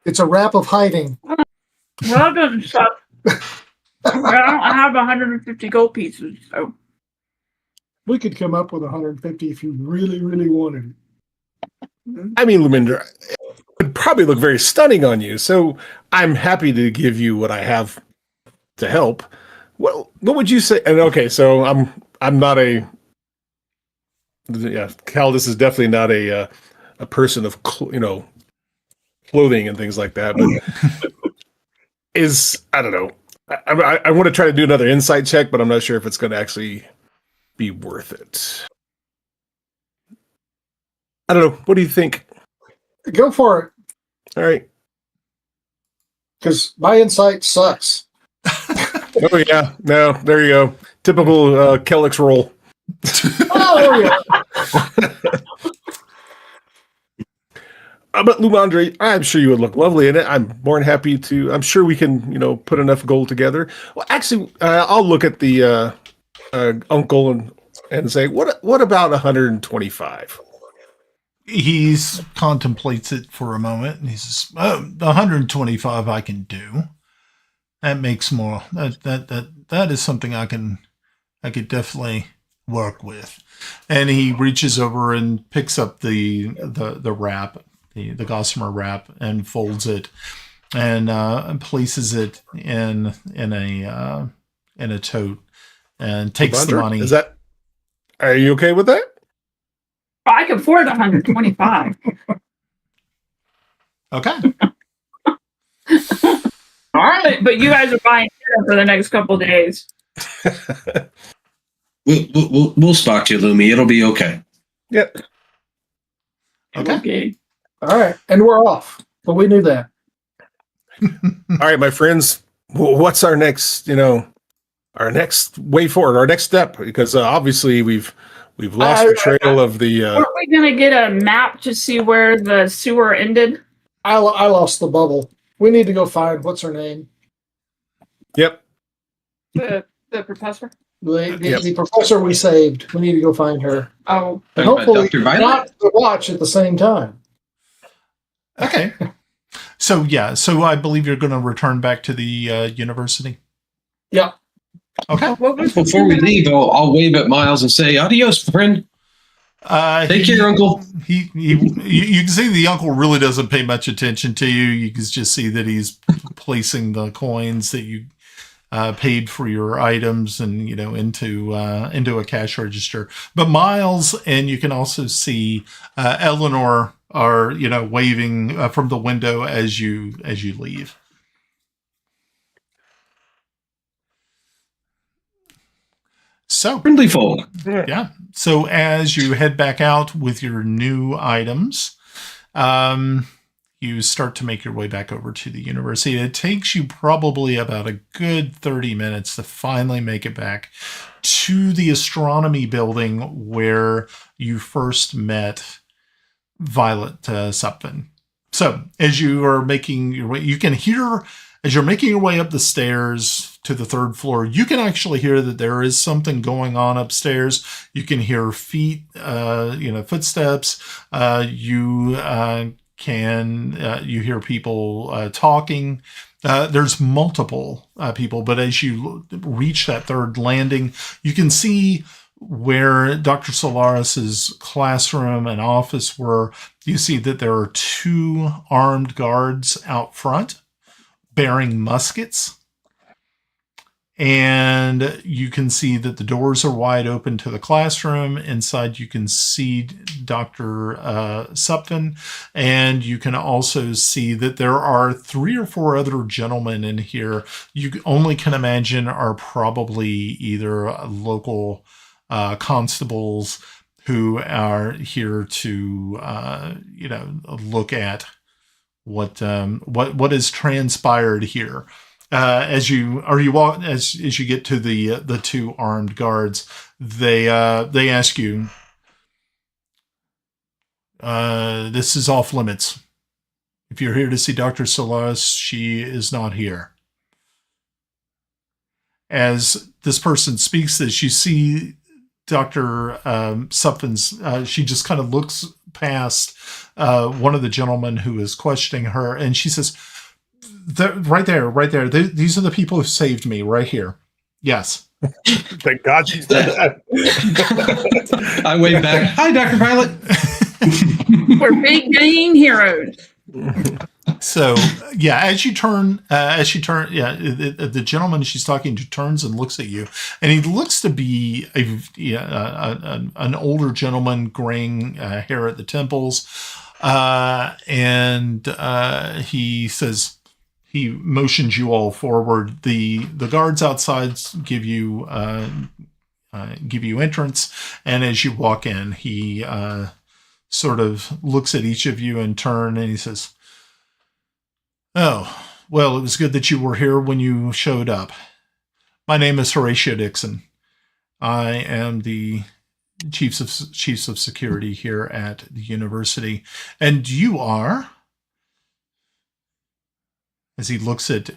It's a wrap of hiding. Well, it doesn't suck. I don't have 150 gold pieces, so We could come up with 150 if you really, really wanted. I mean, Lumindra, it would probably look very stunning on you, so I'm happy to give you what I have to help. Well, what would you say? And okay, so I'm not a Caldus is definitely not a person of clothing and things like that, but I don't know. I want to try to do another insight check, but I'm not sure if it's going to actually be worth it. I don't know. What do you think? Go for it, All right. because my insight sucks. Oh yeah. No, there you go. Typical Kellex roll. Oh, yeah. But Lumandre, I'm sure you would look lovely in it. I'm more than happy to. I'm sure we can, put enough gold together. Well, actually, I'll look at the uncle and say, what about 125? He contemplates it for a moment, and he says, "Oh, 125 I can do. That makes more. That is something I could definitely work with." And he reaches over and picks up the wrap, the gossamer wrap, and folds it and places it in a tote and takes the money. Are you okay with that? I can afford 125. Okay. All right, but you guys are buying dinner for the next couple of days. We'll spot you, Lumi. It'll be okay. Yep. Okay. All right, and we're off. But we knew that. All right, my friends. What's our next? Our next way forward, our next step? Because obviously we've lost the trail of the. Aren't we gonna get a map to see where the sewer ended? I lost the bubble. We need to go find what's her name. Yep. The professor. The professor we saved. We need to go find her. Oh, And hopefully Dr. Violet? not to watch at the same time. Okay. So I believe you're going to return back to the university. Yeah. Okay. Before we leave, I'll wave at Miles and say, "Adios, friend." Take care, Uncle. You can see the uncle really doesn't pay much attention to you. You can just see that he's placing the coins that you paid for your items and into a cash register. But Miles, and you can also see Eleanor are waving from the window as you leave. So Friendly folk. yeah. So as you head back out with your new items, you start to make your way back over to the university. It takes you probably about a good 30 minutes to finally make it back to the astronomy building where you first met Violet Supton. So as you are making your way, you can hear, as you're making your way up the stairs to the third floor, you can actually hear that there is something going on upstairs. You can hear feet, footsteps. You hear people talking. There's multiple people, but as you reach that third landing, you can see where Dr. Solaris's classroom and office were. You see that there are 2 armed guards out front bearing muskets. And you can see that the doors are wide open to the classroom. Inside, you can see Dr. Supton. And you can also see that there are 3 or 4 other gentlemen in here. You only can imagine are probably either local constables who are here to, look at what has transpired here. As you get to the 2 armed guards, they ask you, this is off limits. If you're here to see Dr. Solaris, she is not here. As this person speaks this, you see Dr. Supton's, she just kind of looks past one of the gentlemen who is questioning her, and she says, right there. These are the people who saved me right here. Yes. Thank God she said that. I wave back. Hi, Dr. Violet. we're big green heroes. So yeah, as she turn, the gentleman she's talking to turns and looks at you, and he looks to be an older gentleman, graying hair at the temples, and he says, he motions you all forward. The guards outside give you entrance, and as you walk in, he sort of looks at each of you in turn, and he says, "Oh, well, it was good that you were here when you showed up. My name is Horatio Dixon. I am the chiefs of security here at the university, and you are. As he looks at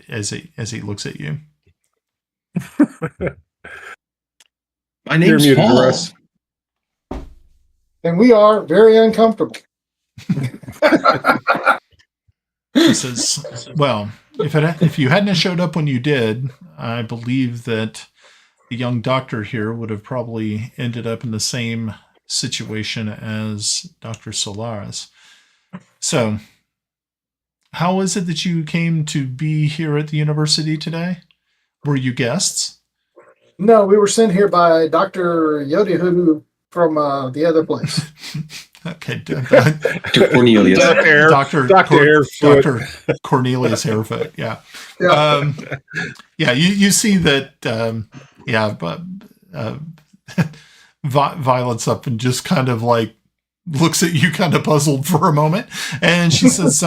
you. My name's muted, Paul. Russ. And we are very uncomfortable. He says, "Well, if you hadn't showed up when you did, I believe that the young doctor here would have probably ended up in the same situation as Dr. Solaris. So, how is it that you came to be here at the university today? Were you guests?" No, we were sent here by Dr. Yodihu from the other place. Okay, Dr. Cornelius. Dr. Dr. Cornelius Harefoot. Yeah. Yeah. You see that, Violet's up and just kind of like looks at you kind of puzzled for a moment. And she says,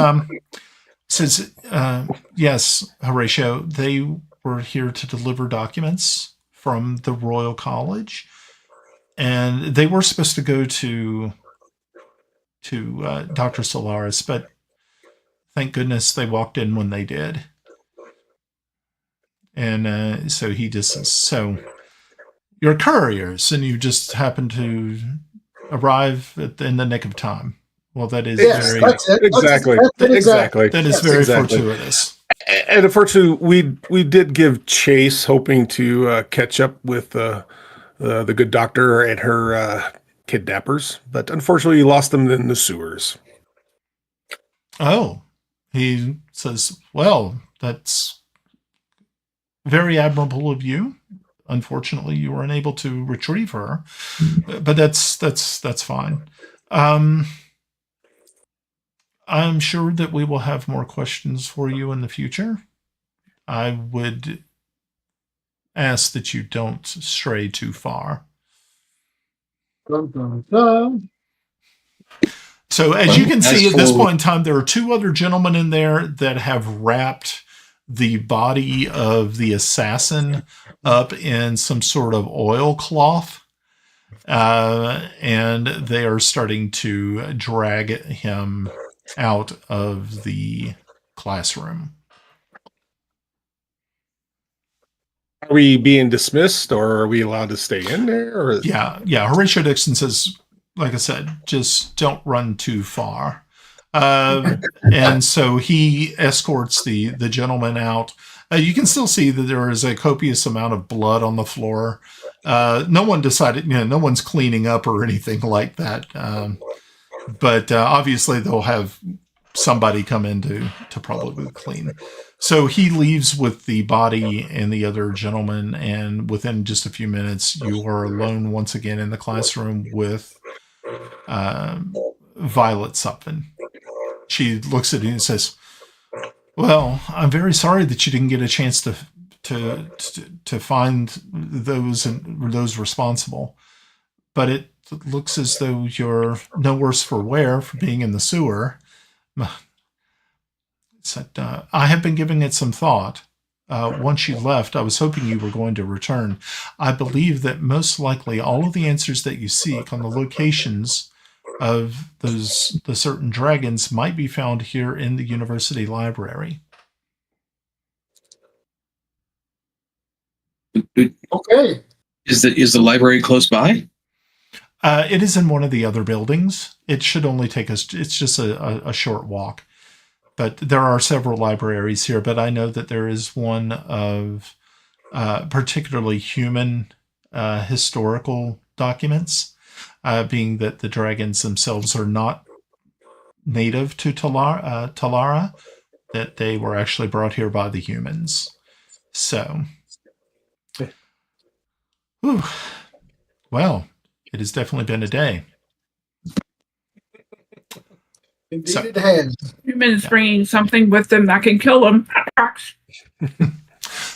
yes, Horatio, they were here to deliver documents from the Royal College. And they were supposed to go to Dr. Solaris, but thank goodness they walked in when they did. And so he just says, so you're couriers and you just happen to arrive in the nick of time. Well, that is Yes, that's it. Exactly. Exactly. That is very fortuitous. And unfortunately, we did give chase, hoping to catch up with the good doctor and her kidnappers, but unfortunately, lost them in the sewers. Oh, he says, well, that's very admirable of you. Unfortunately, you were unable to retrieve her, but that's fine. I'm sure that we will have more questions for you in the future. I would ask that you don't stray too far. Dun, dun, dun. So as you can see at this point in time, there are two other gentlemen in there that have wrapped the body of the assassin up in some sort of oilcloth. And they are starting to drag him out of the classroom. Are we being dismissed, or are we allowed to stay in there? Or? Yeah. Horatio Dixon says, like I said, just don't run too far. And so he escorts the gentleman out. You can still see that there is a copious amount of blood on the floor. No one decided, no one's cleaning up or anything like that. But obviously they'll have somebody come in to probably clean. So he leaves with the body and the other gentleman, and within just a few minutes, you are alone once again in the classroom with Violet Suppan. She looks at you and says, well, I'm very sorry that you didn't get a chance to find those responsible. But it looks as though you're no worse for wear for being in the sewer. I have been giving it some thought. Once you left, I was hoping you were going to return. I believe that most likely all of the answers that you seek on the locations of the certain dragons might be found here in the university library. Okay. Is the library close by? It is in one of the other buildings. It should only take us, it's just a short walk. But there are several libraries here, but I know that there is one of particularly human historical documents, being that the dragons themselves are not native to Talara, that they were actually brought here by the humans. So, whew, well, it has definitely been a day. Indeed, it has. Humans bringing something with them that can kill them.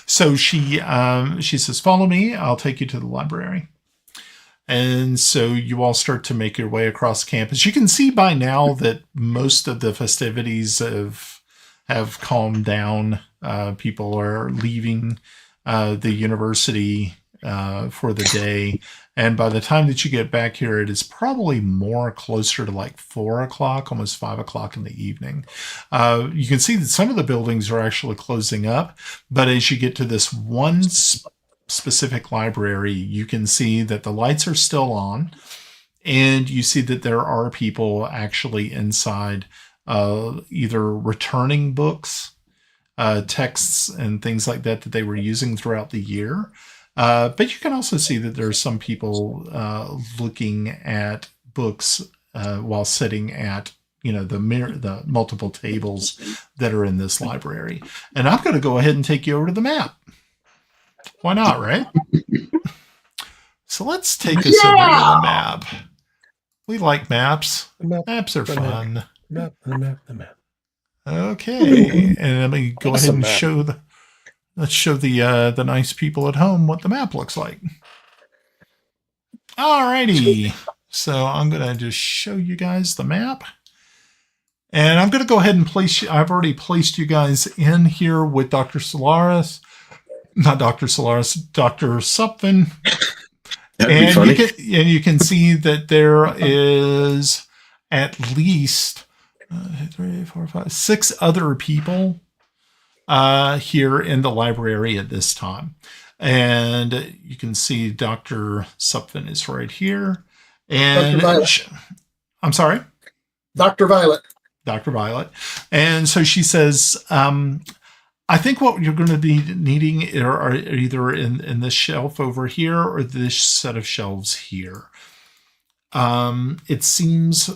So she says, follow me. I'll take you to the library. And so you all start to make your way across campus. You can see by now that most of the festivities have calmed down. People are leaving the university for the day. And by the time that you get back here, it is probably more closer to like 4 o'clock, almost 5 o'clock in the evening. You can see that some of the buildings are actually closing up, but as you get to this one specific library, you can see that the lights are still on, and you see that there are people actually inside either returning books, texts, and things like that they were using throughout the year. But you can also see that there are some people looking at books while sitting at the multiple tables that are in this library. And I'm going to go ahead and take you over to the map. Why not, right? So let's take us over to the map. We like maps. Maps are fun. The map. Okay, and let me go What's ahead a and map? let's show the nice people at home what the map looks like. Alrighty, so I'm gonna just show you guys the map, and I'm gonna go ahead and place you. I've already placed you guys in here with Dr. Solaris, not Dr. Solaris, Dr. Supfin. That'd be funny. You can see that there is at least 3, 4, 5, 6 other people here in the library at this time. And you can see Dr. Supfin is right here. And Dr. Violet. I'm sorry? Dr. Violet. Dr. Violet. And so she says, I think what you're going to be needing are either in this shelf over here or this set of shelves here. It seems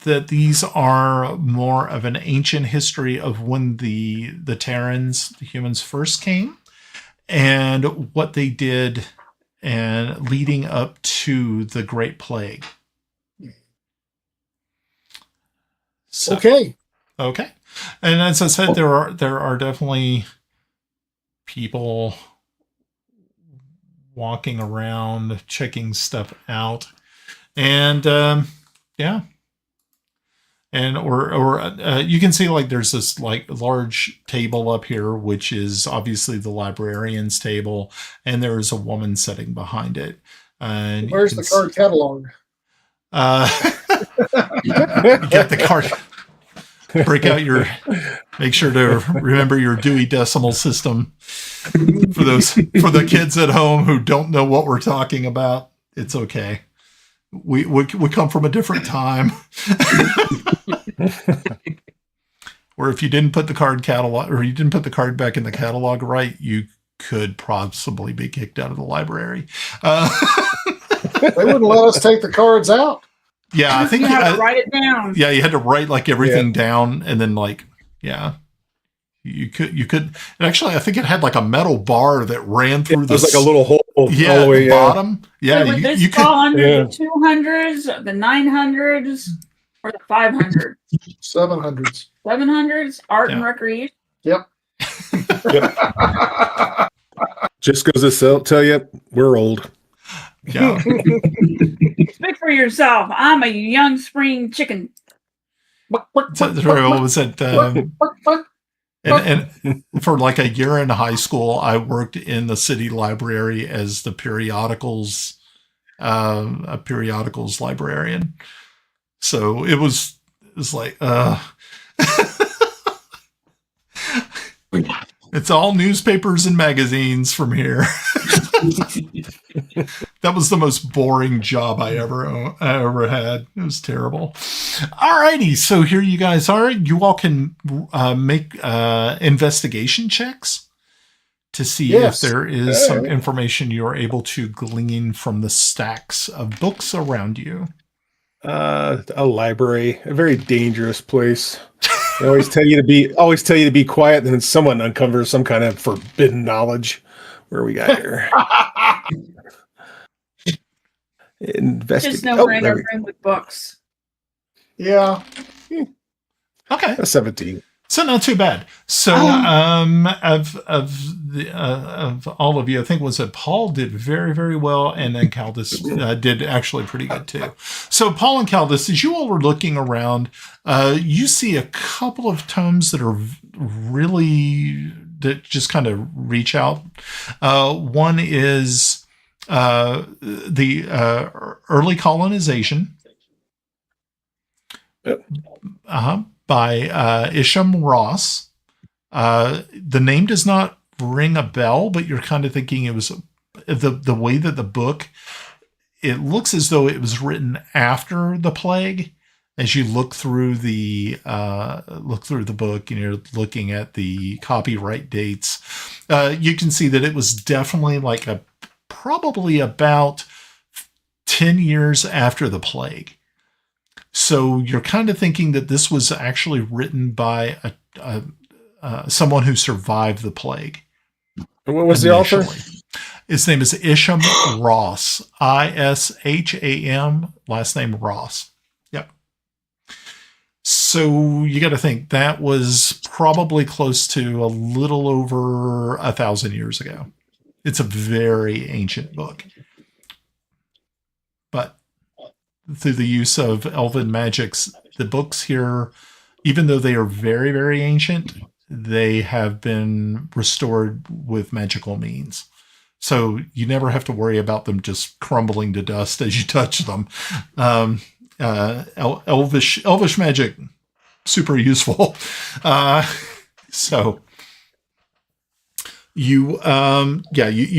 that these are more of an ancient history of when the Terrans, the humans, first came, and what they did and leading up to the Great Plague. So, Okay. okay. And as I said, there are definitely people walking around, checking stuff out, and yeah, and or you can see like there's this like large table up here, which is obviously the librarian's table, and there is a woman sitting behind it. And Where's the card catalog? You get the card. Break out make sure to remember your Dewey Decimal System for the kids at home who don't know what we're talking about. It's okay. We come from a different time. Or if you didn't put the card catalog, or you didn't put the card back in the catalog right, you could possibly be kicked out of the library. They wouldn't let us take the cards out. Yeah, I think you have to write it down. Yeah, you had to write like everything down, and then like, yeah, you could. And actually, I think it had like a metal bar that ran through. It was like a little hole. Yeah, all the at way, the bottom. Yeah, So would this you fall could. under the 200s, the 900s, or the 500s? 700s. 700s, art and Yeah. recreation. Yep. Just goes to tell you, we're old. Yeah. Speak for yourself. I'm a young spring chicken. So, what was it? And for like a year in high school, I worked in the city library as the periodicals librarian. So it was like, it's all newspapers and magazines from here. That was the most boring job I ever had. It was terrible. Alrighty, so here you guys are. You all can make investigation checks to see if there is some information you're able to glean from the stacks of books around you. A library, a very dangerous place. They always tell you to be quiet, and then someone uncovers some kind of forbidden knowledge. Where we got here? Just know we're in a room with books. Yeah. Okay. A 17. So not too bad. So of all of you, I think was that Paul did very, very well, and then Caldus did actually pretty good too. So Paul and Caldus, as you all are looking around, you see a couple of tomes that are really that just kind of reach out. One is early colonization. Yep. By Isham Ross. The name does not ring a bell, but you're kind of thinking it was the way that the book, it looks as though it was written after the plague. As you look through the book and you're looking at the copyright dates, you can see that it was definitely like probably about 10 years after the plague. So you're kind of thinking that this was actually written by someone who survived the plague. What was the author? His name is Isham Ross. Isham, last name Ross. Yep. So you got to think that was probably close to a little over 1,000 years ago. It's a very ancient book. But through the use of elven magics, the books here, even though they are very, very ancient, they have been restored with magical means. So you never have to worry about them just crumbling to dust as you touch them. Elvish magic, super useful. So you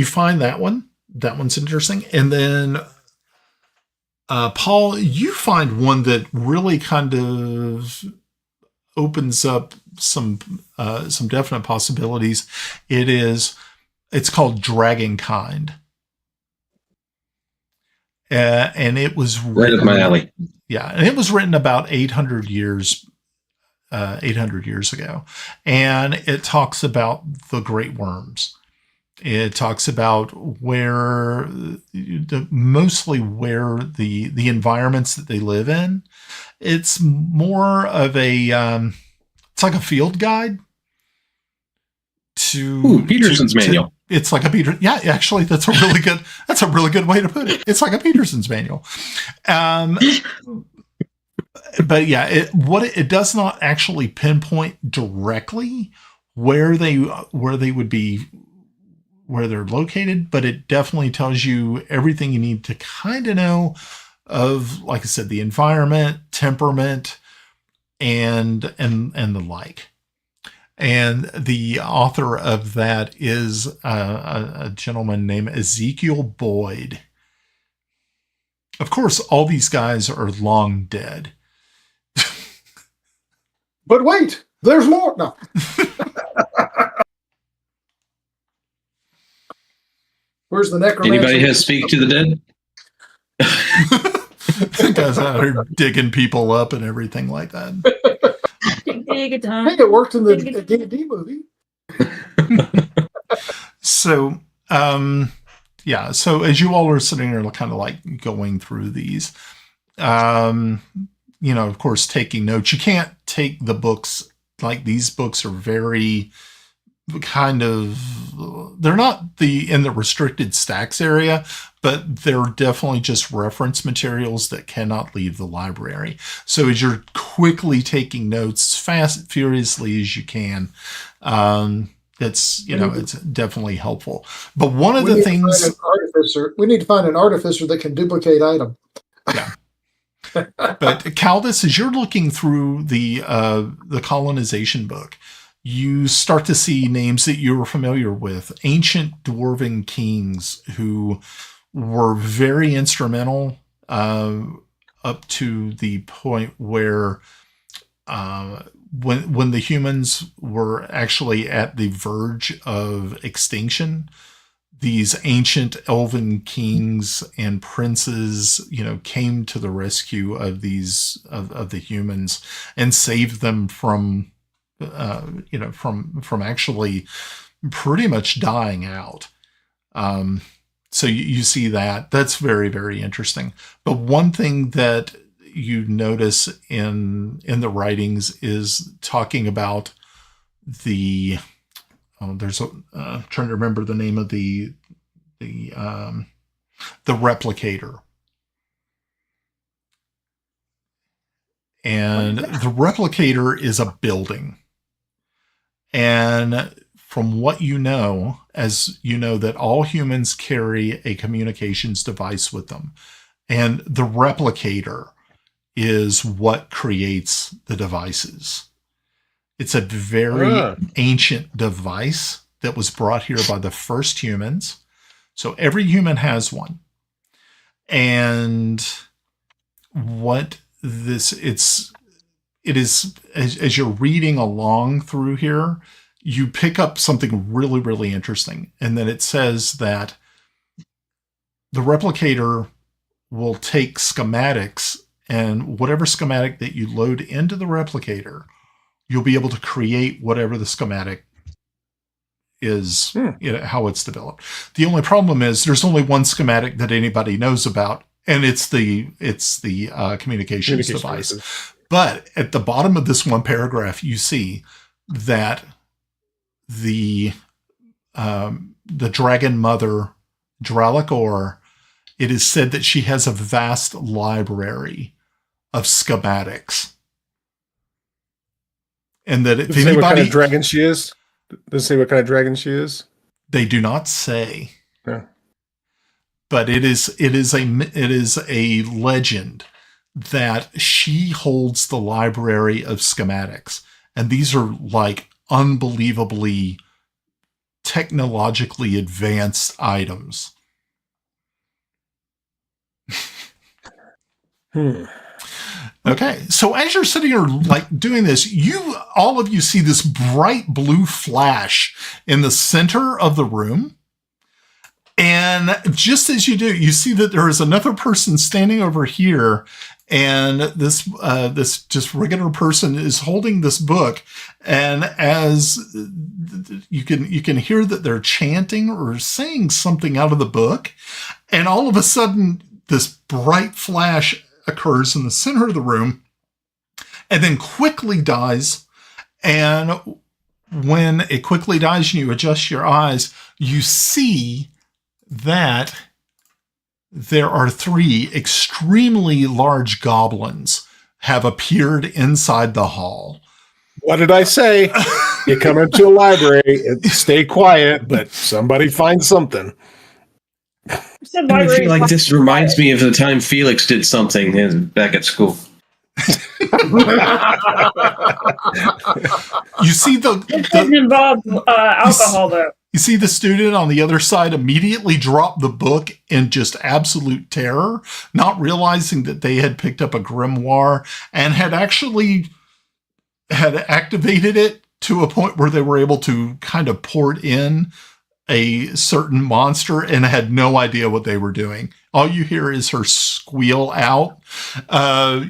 find that one. That one's interesting. And then Paul, you find one that really kind of opens up some definite possibilities. It's called Dragonkind. And it was right up my alley. Yeah, and it was written about 800 years ago. And it talks about the great worms. It talks about mostly where the environments that they live in. It's more of it's like a field guide to Peterson's manual. It's like a Peter. Yeah, actually, that's a really good way to put it. It's like a Peterson's manual. But yeah, it does not actually pinpoint directly where they would be, where they're located, but it definitely tells you everything you need to kind of know of, like I said, the environment, temperament, and the like. And the author of that is a gentleman named Ezekiel Boyd. Of course, all these guys are long dead. But wait, there's more. No. Where's the necromancer? Anybody has speak to the dead? Guys out here digging people up and everything like that. Dig it I think it worked in the D&D movie. So, so as you all are sitting there kind of like going through these, of course, taking notes, you can't take the books, like these books are very kind of, they're not in the restricted stacks area, but they're definitely just reference materials that cannot leave the library. So as you're quickly taking notes furiously as you can, it's definitely helpful. But one of the things, we need to find an artificer that can duplicate item. Yeah. But Caldus, as you're looking through the colonization book, you start to see names that you were familiar with, ancient dwarven kings who were very instrumental up to the point where when the humans were actually at the verge of extinction, these ancient elven kings and princes, came to the rescue of the humans and saved them from actually pretty much dying out. So you see that's very, very interesting. But one thing that you notice in the writings is talking about there's trying to remember the name of the replicator. And the replicator is a building. And from what you know, as you know that all humans carry a communications device with them. And the replicator is what creates the devices. It's a very ancient device that was brought here by the first humans. So every human has one. And what it is, as you're reading along through here, you pick up something really, really interesting. And then it says that the replicator will take schematics, and whatever schematic that you load into the replicator, you'll be able to create whatever the schematic is, how it's developed. The only problem is there's only one schematic that anybody knows about, and it's the communications device. But at the bottom of this one paragraph, you see that the dragon mother, Dralakor, it is said that she has a vast library of schematics. And that if does it say what kind of dragon she is? Does it say what kind of dragon she is? They do not say. Yeah. But it is a legend that she holds the library of schematics. And these are like unbelievably technologically advanced items. Okay, so as you're sitting here like doing this, all of you see this bright blue flash in the center of the room. And just as you do, you see that there is another person standing over here, and this just regular person is holding this book. And as you can hear that they're chanting or saying something out of the book, and all of a sudden this bright flash occurs in the center of the room and then quickly dies. And when it quickly dies and you adjust your eyes, you see that there are 3 extremely large goblins have appeared inside the hall. What did I say? You come into a library and stay quiet, but somebody finds something. I feel like this reminds me of the time Felix did something back at school. You see it didn't involve alcohol, though. You see the student on the other side immediately drop the book in just absolute terror, not realizing that they had picked up a grimoire and had activated it to a point where they were able to kind of port in a certain monster and had no idea what they were doing. All you hear is her squeal out.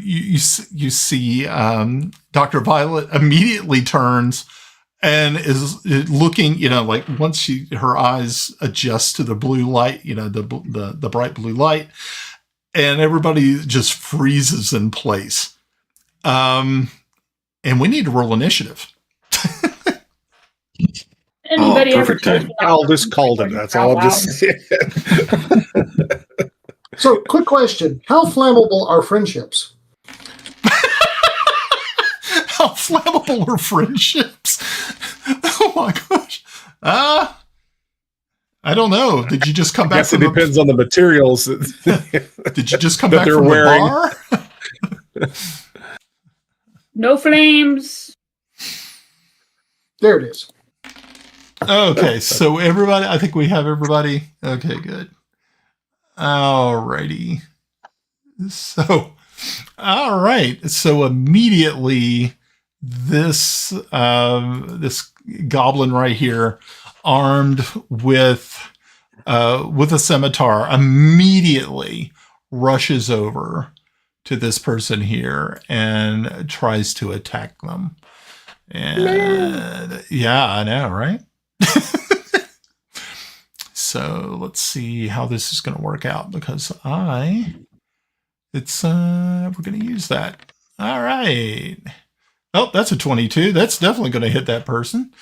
You see Dr. Violet immediately turns and is looking, like once her eyes adjust to the blue light, the bright blue light, and everybody just freezes in place. And we need to roll initiative. Anybody ever perfect time. Aldous called it. That's all I'm just saying. So, quick question. How flammable are friendships? How flammable are friendships? Oh my gosh. I don't know. Did you just come back? I guess it depends on the materials. Did you just come back from wearing. the bar? No flames. There it is. Okay, so everybody, I think we have everybody. Okay, good. Alrighty. So, all right. So immediately, this goblin right here, armed with a scimitar, immediately rushes over to this person here and tries to attack them. And yeah, I know, right? So let's see how this is going to work out, because we're going to use that. All right. Oh, that's a 22. That's definitely going to hit that person.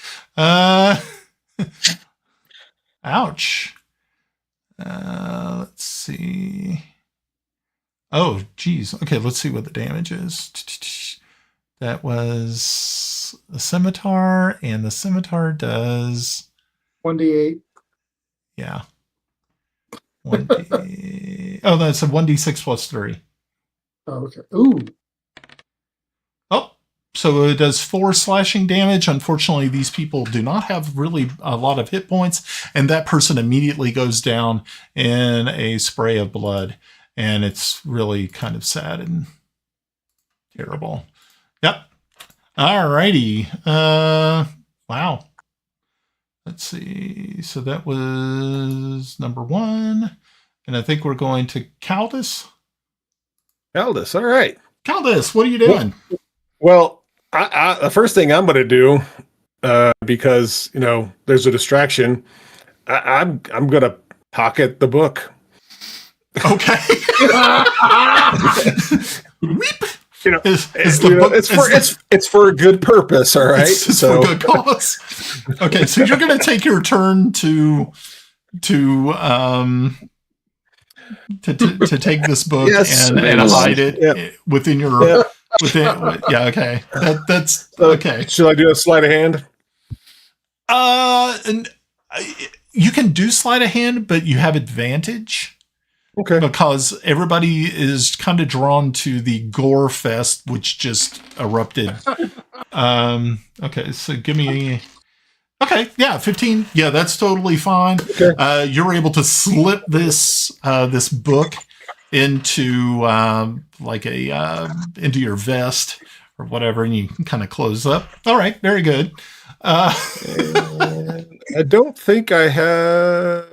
Ouch. Let's see. Oh, geez. Okay, let's see what the damage is. That was a scimitar, and the scimitar does 1d8. yeah. 1d. Oh, that's a 1d6 plus 3. Oh, okay. Ooh. Oh, so it does 4 slashing damage. Unfortunately, these people do not have really a lot of hit points, and that person immediately goes down in a spray of blood, and it's really kind of sad and terrible. Yep. Alrighty. Wow. Let's see. So that was number 1, and I think we're going to Caldus. Aldous, all right. Caldus, what are you doing? Well, the first thing I'm going to do, because there's a distraction, I'm going to pocket the book. Okay. Weep. It's for a good purpose, all right. It's for a good cause. Okay, so you're going to take your turn to take this book and hide it within your okay. That's okay. Should I do a sleight of hand? And you can do sleight of hand, but you have advantage. Okay. Because everybody is kind of drawn to the gore fest, which just erupted. Okay, so give me. Okay, yeah, 15. Yeah, that's totally fine. Okay. You're able to slip this book into into your vest or whatever, and you can kind of close up. All right, very good. I don't think I have.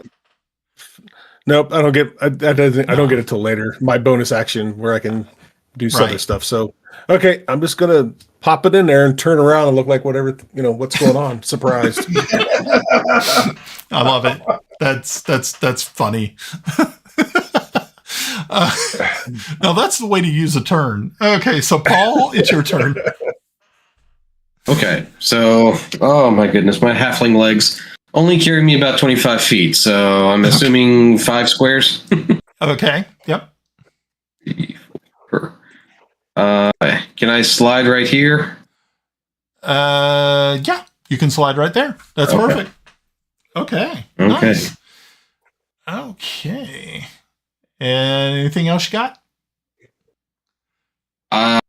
Nope, I don't get. I don't get it till later. My bonus action where I can do some other stuff. So, okay, I'm just gonna pop it in there and turn around and look like whatever what's going on. Surprised. I love it. That's funny. Now that's the way to use a turn. Okay, so Paul, it's your turn. Okay, so oh my goodness, my halfling legs only carry me about 25 feet, so I'm assuming 5 squares. Okay. Yep. Can I slide right here? Yeah, you can slide right there. That's perfect. Okay. Nice. Okay. And anything else you got? Not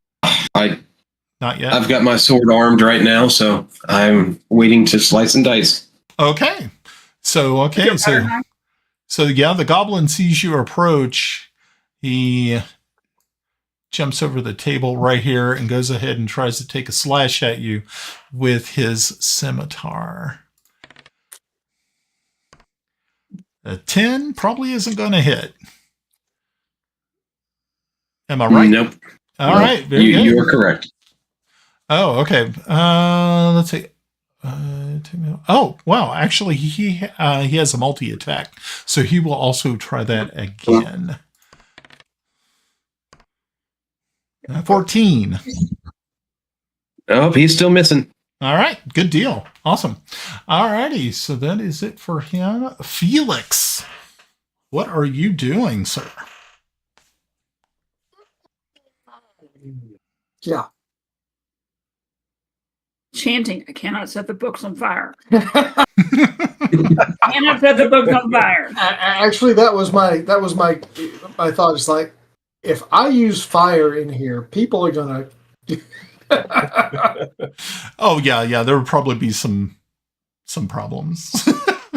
yet. I've got my sword armed right now, so I'm waiting to slice and dice. Okay. So yeah, the goblin sees you approach. He jumps over the table right here and goes ahead and tries to take a slash at you with his scimitar. A 10 probably isn't going to hit. Am I right? Nope. All right. Very good. You are correct. Oh, okay. Let's see. Oh, wow. Actually, he has a multi-attack, so he will also try that again. 14. Oh, he's still missing. All right. Good deal. Awesome. All righty. So that is it for him. Felix, what are you doing, sir? Yeah. Chanting, I cannot set the books on fire. I cannot set the books on fire. Actually, that was my thought. It's like, if I use fire in here, people are gonna. Oh yeah. There would probably be some problems.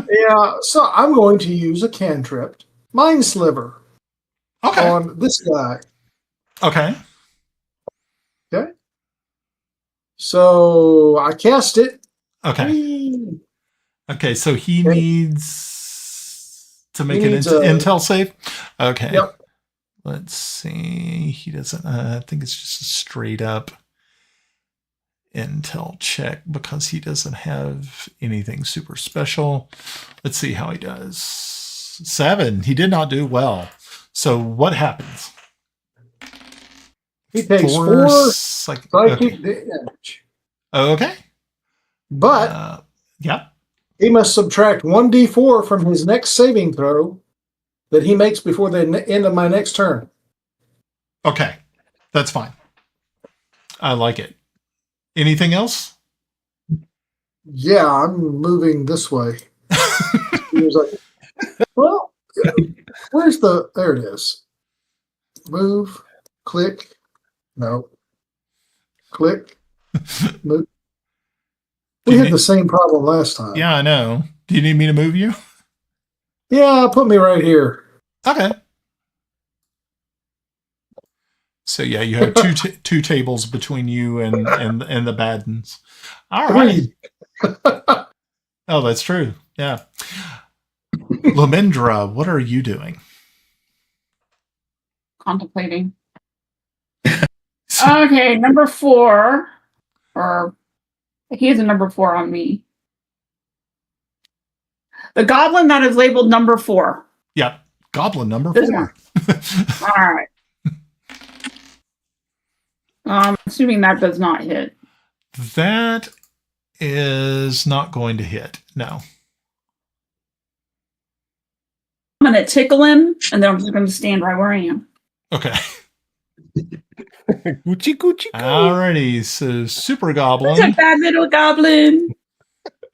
Yeah, so I'm going to use a cantrip, Mind Sliver, on this guy. Okay. Okay. So I cast it. Okay. Whee! Okay, so he needs to make an intel save. Okay. Yep. Let's see. He doesn't. I think it's just a straight up intel check because he doesn't have anything super special. Let's see how he does. 7. He did not do well. So what happens? He takes 4 psychic damage. Okay. But yeah, he must subtract 1d4 from his next saving throw that he makes before the end of my next turn. Okay. That's fine. I like it. Anything else? Yeah, I'm moving this way. He was like, well, where's the? There it is. Move, click. No, click. Move. We had the same problem last time. Yeah, I know. Do you need me to move you? Yeah, put me right here. Okay. So yeah, you have two tables between you and the Baddens. All right. Oh, that's true. Yeah. Lamindra, what are you doing? Contemplating. Okay, number 4. Or he has a number 4 on me. The goblin that is labeled number 4. Yeah. Goblin number This 4. All right. Assuming that does not hit. That is not going to hit. No. I'm going to tickle him, and then I'm just going to stand right where I am. Okay. Gucci, Gucci, Alrighty. So Super That's a Goblin. bad little goblin.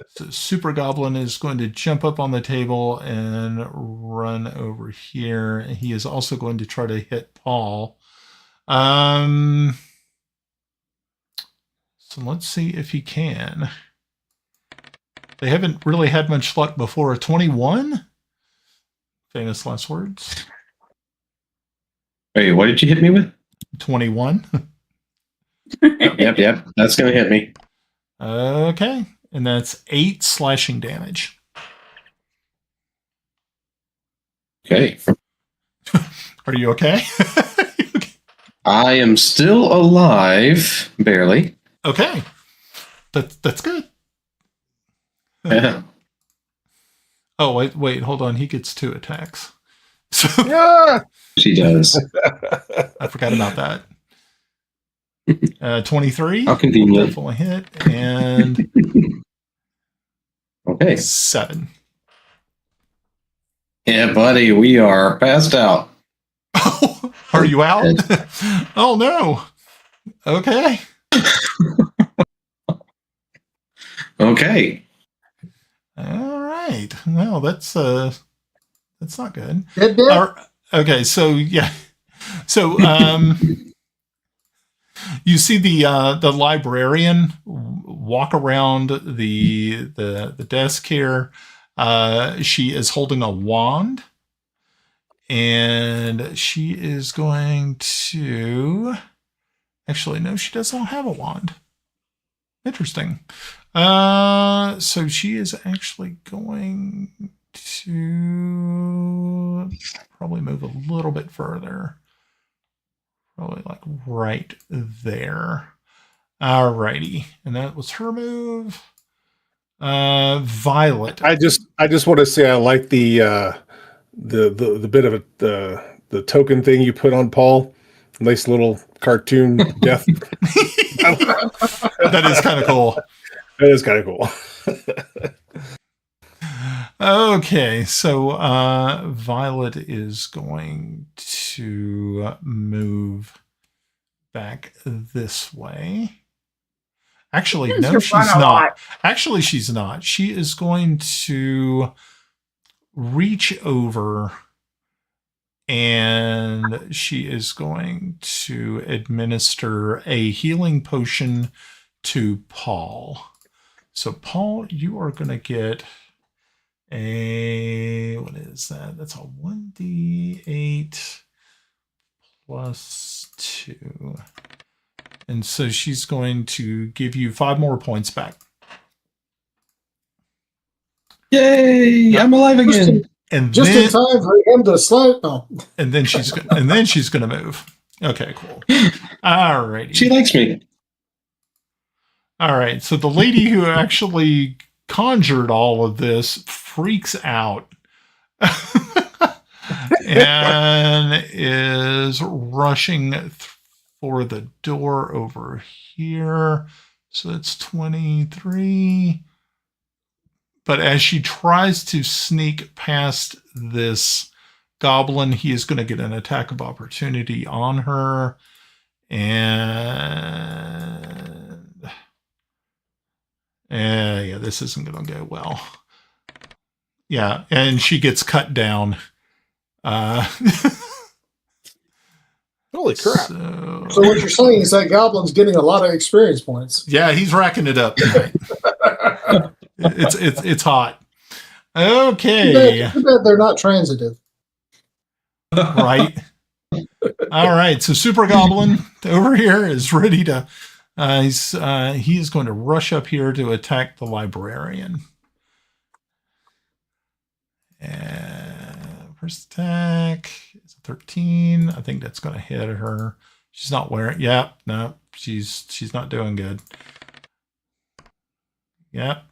So Super Goblin is going to jump up on the table and run over here. He is also going to try to hit Paul. So let's see if he can. They haven't really had much luck before. 21? Famous last words. Wait, what did you hit me with? 21. Yep. That's going to hit me. Okay. And that's 8 slashing damage. Okay. Are you okay? I am still alive, barely. Okay. That's good. Yeah. Oh, wait, hold on. He gets 2 attacks. So Yeah. She does. I forgot about that. 23. How convenient. Definitely hit. And Okay. 7. Yeah, buddy, we are passed out. Oh, are you out? Oh, no. Okay. Okay. All right. Well, that's not good. Okay, so yeah. So you see the librarian walk around the desk here. She is holding a wand, and she is going to. Actually, no, she doesn't have a wand. Interesting. So she is actually going to probably move a little bit further. Probably like right there. Alrighty. And that was her move. Violet. I just want to say I like the bit of it, the token thing you put on Paul. Nice little cartoon death. That is kind of cool. That is kind of cool. Okay, so Violet is going to move back this way. Actually, no, she's not. Actually, she's not. She is going to reach over and she is going to administer a healing potion to Paul. So, Paul, you are going to get what is that? That's a 1d8 plus 2. And so she's going to give you 5 more points back. Yay! I'm alive again. And just in time for him to slide. No. And then she's going to move. Okay, cool. All righty. She likes me. All right. So the lady who actually conjured all of this freaks out and is rushing for the door over here. So that's 23. But as she tries to sneak past this goblin, he is going to get an attack of opportunity on her. And yeah, this isn't going to go well. Yeah, and she gets cut down. Holy crap. So what you're saying is that Goblin's getting a lot of experience points. Yeah, he's racking it up tonight. It's hot. Okay. Too bad they're not transitive. Right. All right. So Super Goblin over here is ready to. He is going to rush up here to attack the librarian. First attack is a 13. I think that's going to hit her. She's not wearing. Yep. No. She's not doing good. Yep.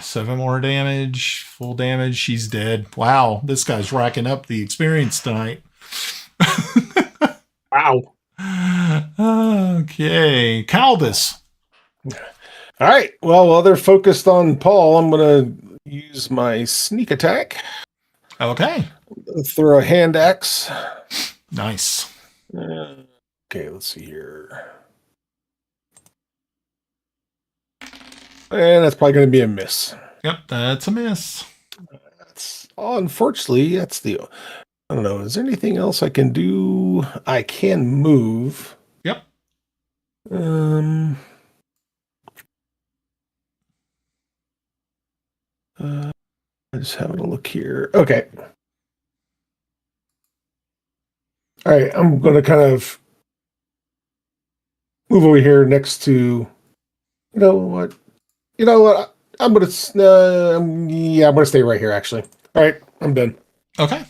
7 more damage. Full damage. She's dead. Wow. This guy's racking up the experience tonight. Wow. Okay. Calbus. All right. Well, while they're focused on Paul, I'm going to use my sneak attack. Okay. Throw a hand axe. Nice. Okay, let's see here. And that's probably going to be a miss. Yep, that's a miss. Unfortunately, that's the. I don't know. Is there anything else I can do? I can move. Yep. I'm just having a look here. Okay. All right. I'm going to kind of move over here next to. You know what? I'm going to. I'm going to stay right here. Actually. All right. I'm done. Okay.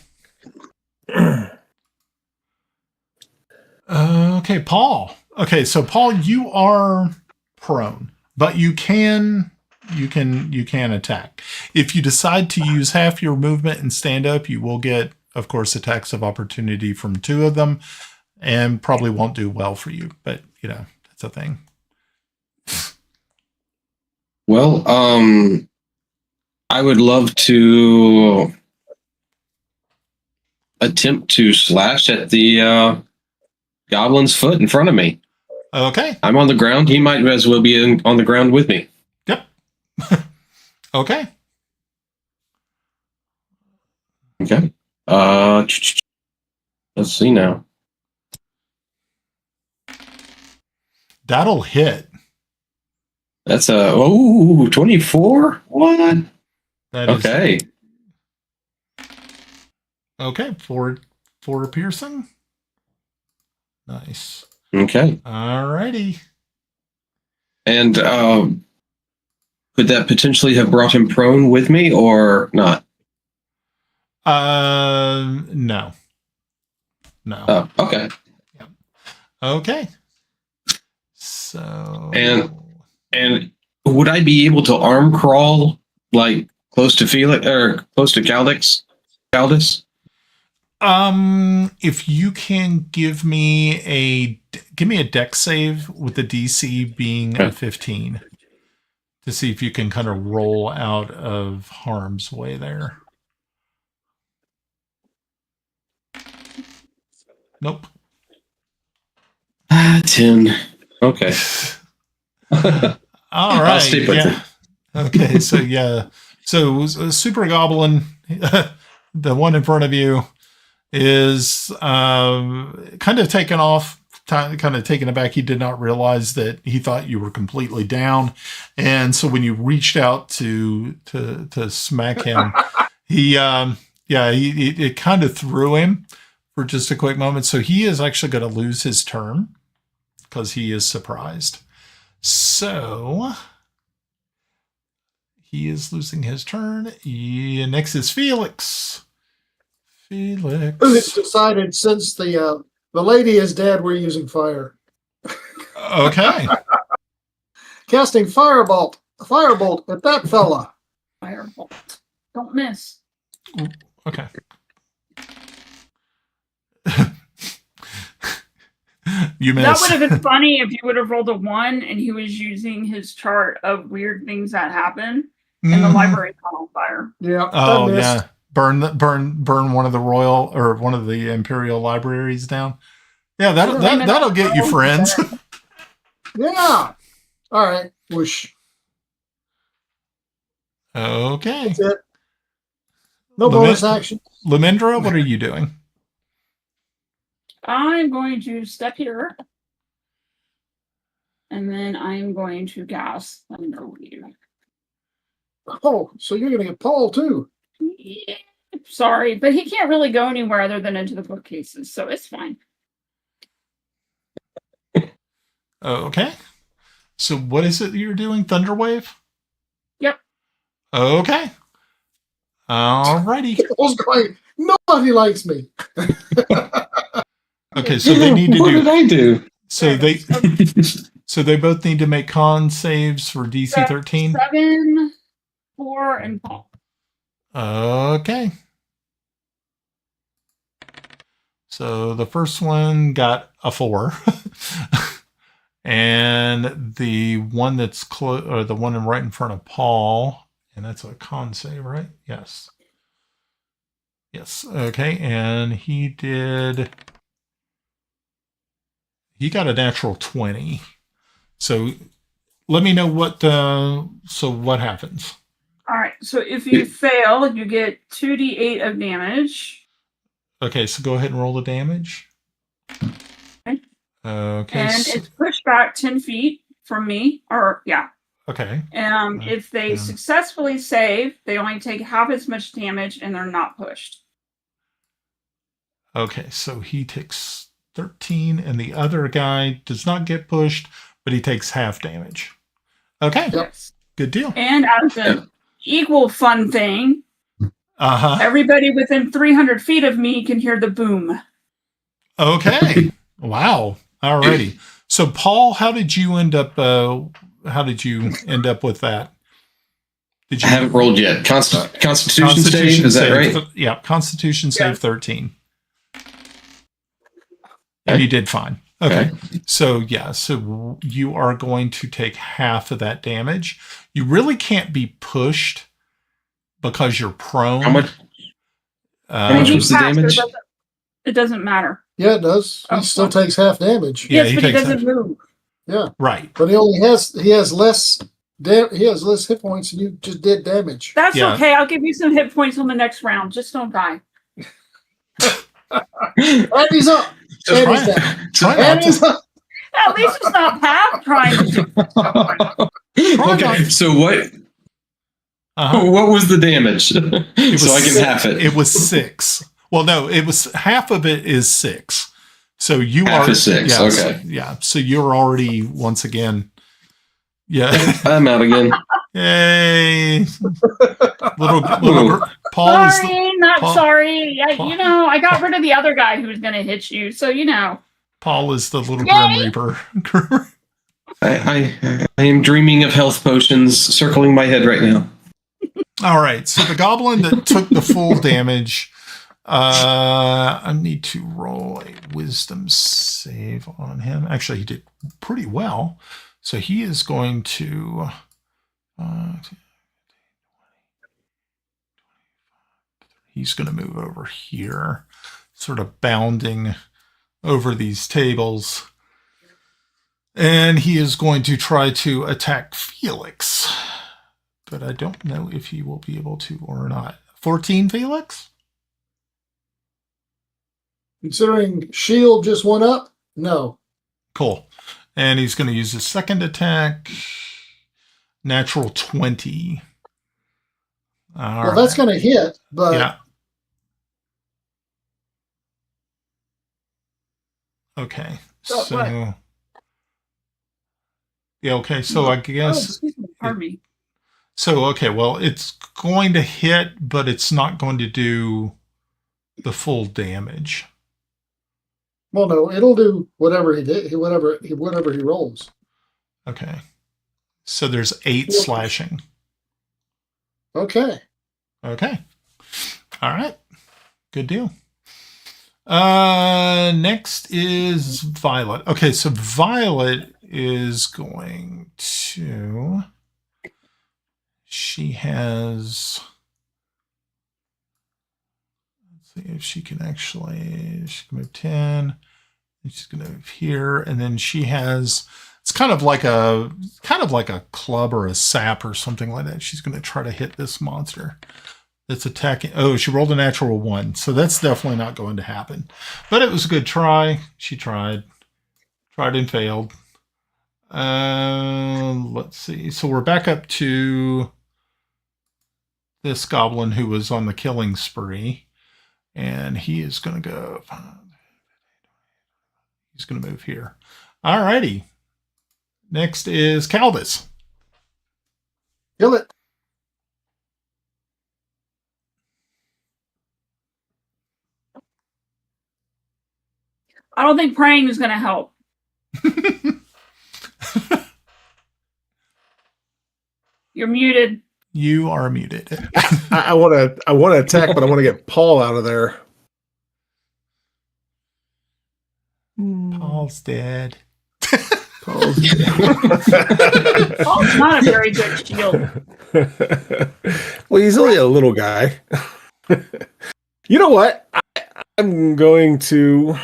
Okay, Paul. Okay, so Paul, you are prone, but you can attack. If you decide to use half your movement and stand up, you will get, of course, attacks of opportunity from 2 of them, and probably won't do well for you. But that's a thing. Well, I would love to attempt to slash at the goblin's foot in front of me. Okay. I'm on the ground. He might as well be on the ground with me. Yep. Okay. Okay. Let's see now. That'll hit. That's a 24? What? That is okay. Okay, for piercing. Nice. Okay. Alrighty. And could that potentially have brought him prone with me or not? No. No. Oh, okay. Yep. Okay. So and would I be able to arm crawl like close to Felix or close to Caldix? If you can give me a deck save with the DC being a 15 to see if you can kind of roll out of harm's way there. Nope. 10. Okay. All right. I'll stay with it. Okay. So So Super Goblin, the one in front of you, is kind of taken off, kind of taken aback. He did not realize that he thought you were completely down, and so when you reached out to smack him, it kind of threw him for just a quick moment. So he is actually going to lose his turn because he is surprised. So he is losing his turn. Next is Felix. It's decided since the lady is dead, we're using fire. Okay. Casting firebolt at that fella. Firebolt. Don't miss. Okay. You missed. That would have been funny if you would have rolled a 1 and he was using his chart of weird things that happen and the library caught on fire. Yeah. Oh yeah. Burn one of the royal or one of the imperial libraries down. Yeah, that'll get you friends. Yeah. All right. Whoosh. Okay. That's it. No bonus action. Lamindra, what are you doing? I'm going to step here. And then I'm going to gas Thunderwave. Oh, so you're going to get Paul too. Yeah, sorry, but he can't really go anywhere other than into the bookcases, so it's fine. Okay. So what is it you're doing? Thunderwave? Yep. Okay. Alrighty. Paul's going, nobody likes me. Okay, so they need to what do. did I do? So they both need to make con saves for DC 13. 7, 4, and Paul. Okay. So the first one got a 4. And the one that's or the one right in front of Paul, and that's a con save, right? Yes. Yes. Okay. And he got a natural 20. So let me know what what happens. All right. So if you fail, you get 2d8 of damage. Okay. So go ahead and roll the damage. Okay. Okay. And it's pushed back 10 feet from me. Or, yeah. Okay. If they successfully save, they only take half as much damage and they're not pushed. Okay. So he takes 13, and the other guy does not get pushed, but he takes half damage. Okay. Yes. Good deal. And as an equal fun thing, Uh-huh. everybody within 300 feet of me can hear the boom. Okay. Wow. Alrighty. So Paul, how did you end up with that? Did you I haven't rolled yet. Constitution save, is that right? Yeah, Constitution save 13. And you did fine. Okay. So you are going to take half of that damage. You really can't be pushed because you're prone. How much was the damage? It doesn't matter. Yeah, it does. He still takes half damage. Yeah, yes, but he doesn't move. Yeah. Right. But he has less hit points and you just did damage. That's okay. I'll give you some hit points on the next round. Just don't die. Andy's up. Andy's down. Andy's up. At least it's not Pav trying to do. Okay, so what was the damage? So I can half it. It was 6. Well, no, it was half of it is 6. So you half are is 6. Okay. So you're already once again. Yeah. I'm out again. Yay. little Paul. Sorry, sorry. I got rid of the other guy who was going to hit you. So Paul is the little Grim Reaper. I am dreaming of health potions circling my head right now. All right. So the goblin that took the full damage. I need to roll a wisdom save on him. Actually, he did pretty well. So he is going to he's going to move over here, sort of bounding over these tables. And he is going to try to attack Felix. But I don't know if he will be able to or not. 14, Felix? Considering shield just went up, no. Cool. And he's going to use his second attack. Natural 20. Well, that's going to hit, but... Yeah. Okay. So... What? Yeah, okay. So I guess... excuse me. Pardon me. So, okay, well, it's going to hit, but it's not going to do the full damage. Well, no, it'll do whatever he did, whatever he rolls. Okay. So there's 8 slashing. Okay. Okay. All right. Good deal. Next is Violet. Okay, so Violet is going to... She has... Let's see if she can actually... She can move 10. She's going to move here. And then she has... It's kind of like a club or a sap or something like that. She's going to try to hit this monster that's attacking. Oh, she rolled a natural 1, so that's definitely not going to happen. But it was a good try. She tried and failed. Let's see. So we're back up to this goblin who was on the killing spree, and he is going to go. He's going to move here. All righty. Next is Caldus. Kill it. I don't think praying is going to help. You're muted. You are muted. I want to attack, but I want to get Paul out of there. Paul's dead. Paul's not a very good shield. Well, he's only a little guy. You know what? I'm going to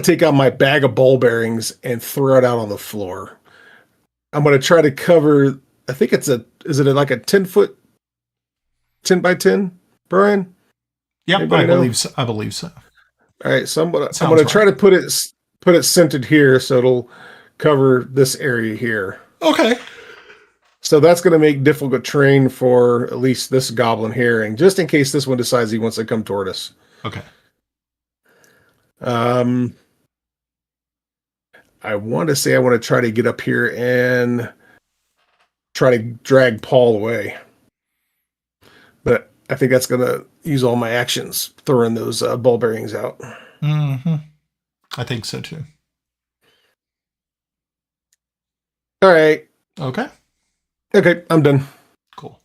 take out my bag of ball bearings and throw it out on the floor. I'm going to try to cover. I think is it like a 10-foot, 10 by 10, Brian? Yep, Anybody know? I believe so. All right, so I'm gonna try to put it centered here so it'll cover this area here. Okay. So that's going to make difficult terrain for at least this goblin here, and just in case this one decides he wants to come toward us. Okay. I want to try to get up here and try to drag Paul away, but I think that's going to use all my actions throwing those ball bearings out. Mm-hmm. I think so too. All right. Okay. Okay, I'm done. Cool.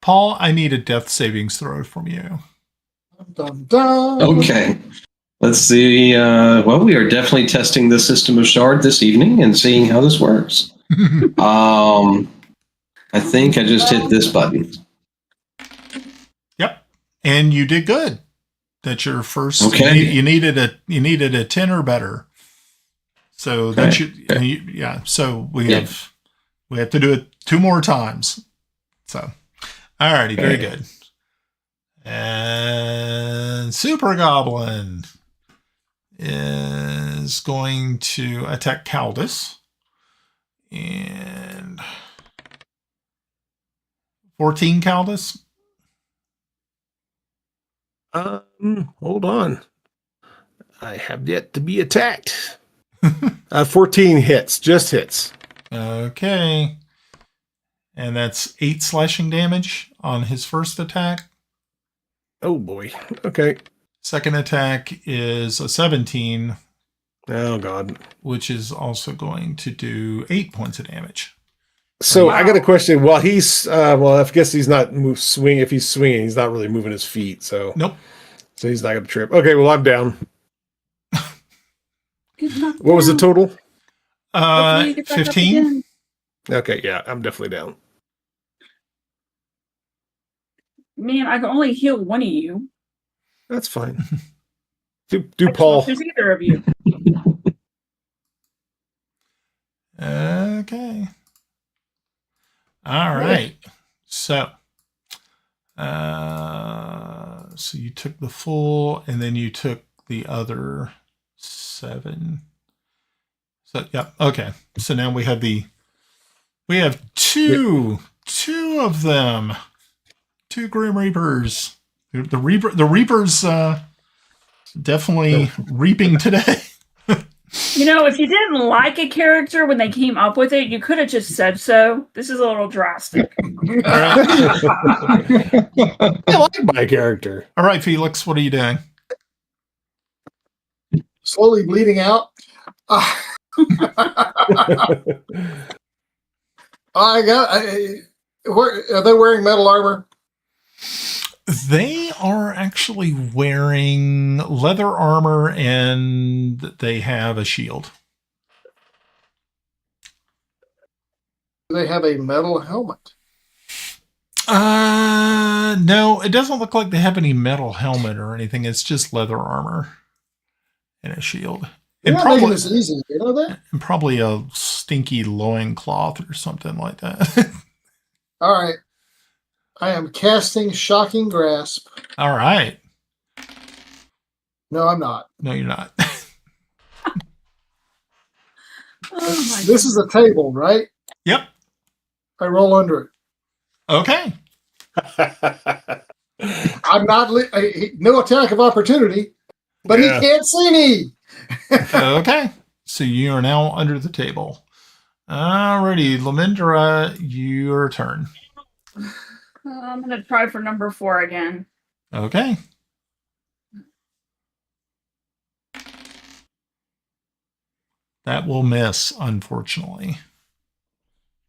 Paul, I need a death savings throw from you. Dun, dun. Okay. Let's see. Well, we are definitely testing the system of shard this evening and seeing how this works. I think I just hit this button. Yep. And you did good. That's your first. Okay. You needed a 10 or better. So Okay. that's yeah. So we have to do it 2 more times. So, alrighty, very good. And Super Goblin is going to attack Caldus. And 14 Caldus. Hold on. I have yet to be attacked. 14 hits, just hits. Okay. And that's 8 slashing damage on his first attack. Oh boy. Okay. Second attack is a 17, Oh god. which is also going to do 8 points of damage. So Wow. I got a question. While he's I guess he's not swing. If he's swinging, he's not really moving his feet. So Nope. So he's not going to trip. Okay. Well, I'm down. Get knocked What was the down. total? Hopefully you get back up 15. again. Okay. Yeah, I'm definitely down. Man, I can only heal one of you. That's fine. Do I just don't Paul. There's either of you. Okay. All right. So you took the full, and then you took the other 7. So yeah. Okay. So now we have two of them. 2 Grim Reapers. The Reapers definitely reaping today. You know, if you didn't like a character when they came up with it, you could have just said so. This is a little drastic. I like my character. All right, Felix, what are you doing? Slowly bleeding out. Are they wearing metal armor? They are actually wearing leather armor, and they have a shield. Do they have a metal helmet? No, it doesn't look like they have any metal helmet or anything. It's just leather armor and a shield. You're And not making probably, this easy. You know that? and probably a stinky loincloth or something like that. All right. I am casting Shocking Grasp. All right. No, I'm not. No, you're not. Oh my This is a table, right? Yep. I roll under it. Okay. I'm not. No attack of opportunity, but Yeah. he can't see me. Okay. So you are now under the table. Alrighty, Lamindra, your turn. I'm gonna try for number 4 again. Okay. That will miss, unfortunately.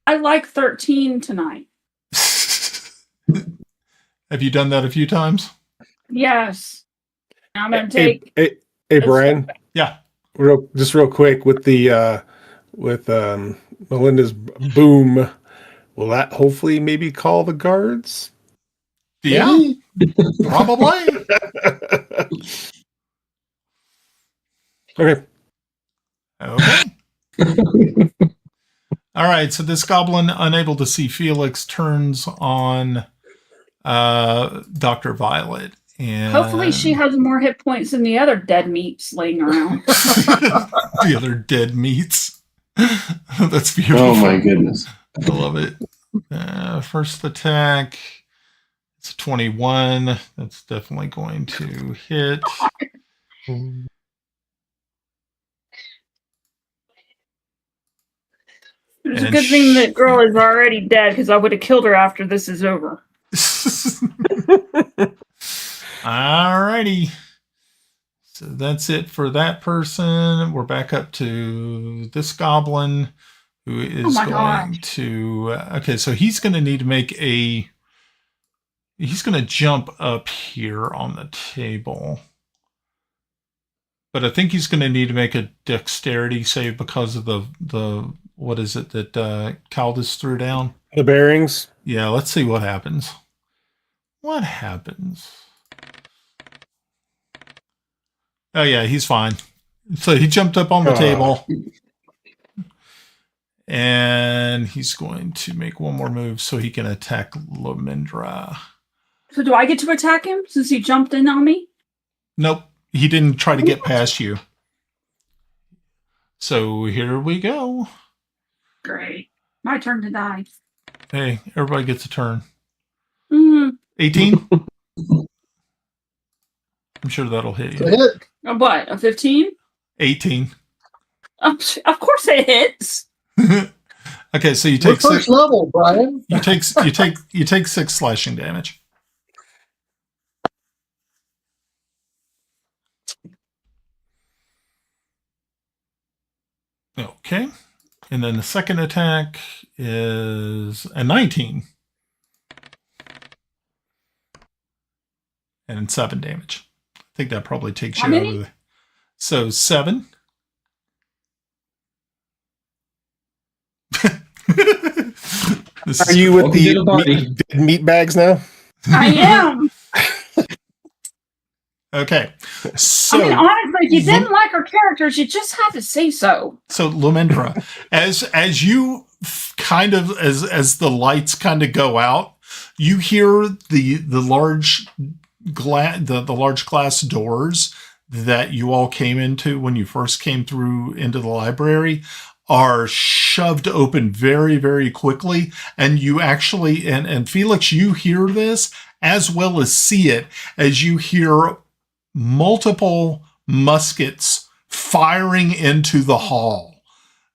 I like 13 tonight. Have you done that a few times? Yes. I'm gonna Hey, take. hey, Brian. Yeah. Real quick with the Melinda's boom. Will that hopefully maybe call the guards? Yeah, Maybe. probably. Okay. Okay. All right. So this goblin, unable to see Felix, turns on Dr. Violet. And Hopefully, she has more hit points than the other dead meats laying around. the other dead meats. That's beautiful. Oh my goodness. I love it. First attack. It's a 21. That's definitely going to hit. It's a And good thing that girl is already dead because I would have killed her after this is over. Alrighty. So that's it for that person. We're back up to this goblin who is my going gosh. to. Okay, so he's going to need to make a. He's going to jump up here on the table. But I think he's going to need to make a dexterity save because of the what is it that Caldus threw down? The bearings. Yeah, let's see what happens. What happens? Oh yeah, he's fine. So he jumped up on the table. And he's going to make one more move so he can attack Lomindra. So do I get to attack him since he jumped in on me? Nope. He didn't try to get past you. So here we go. Great. My turn to die. Hey, everybody gets a turn. Mm. 18? I'm sure that'll hit To you. hit. A what? A 15? 18. Of course it hits. Okay, so you We're take six, first level, Brian. you take 6 slashing damage. Okay. And then the second attack is a 19. And 7 damage. I think that probably takes How you many? over the. So 7. Are you with Welcome to the the party. dead meat bags now? I am. Okay. So, I mean, honestly, if you didn't like our characters, you just had to say so. so Lumendra, as you kind of as the lights kind of go out, you hear the large large glass doors that you all came into when you first came through into the library are shoved open very, very quickly. And you actually, and Felix, you hear this as well as see it as you hear multiple muskets firing into the hall,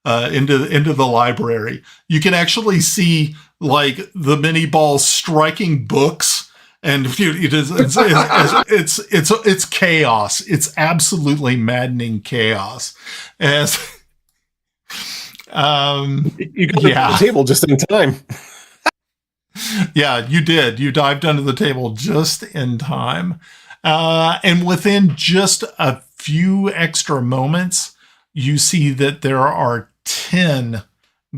into the library. You can actually see like the mini balls striking books. And it's chaos. It's absolutely maddening chaos. As You got to the table just in time. yeah, you did. You dived under the table just in time. And within just a few extra moments, you see that there are 10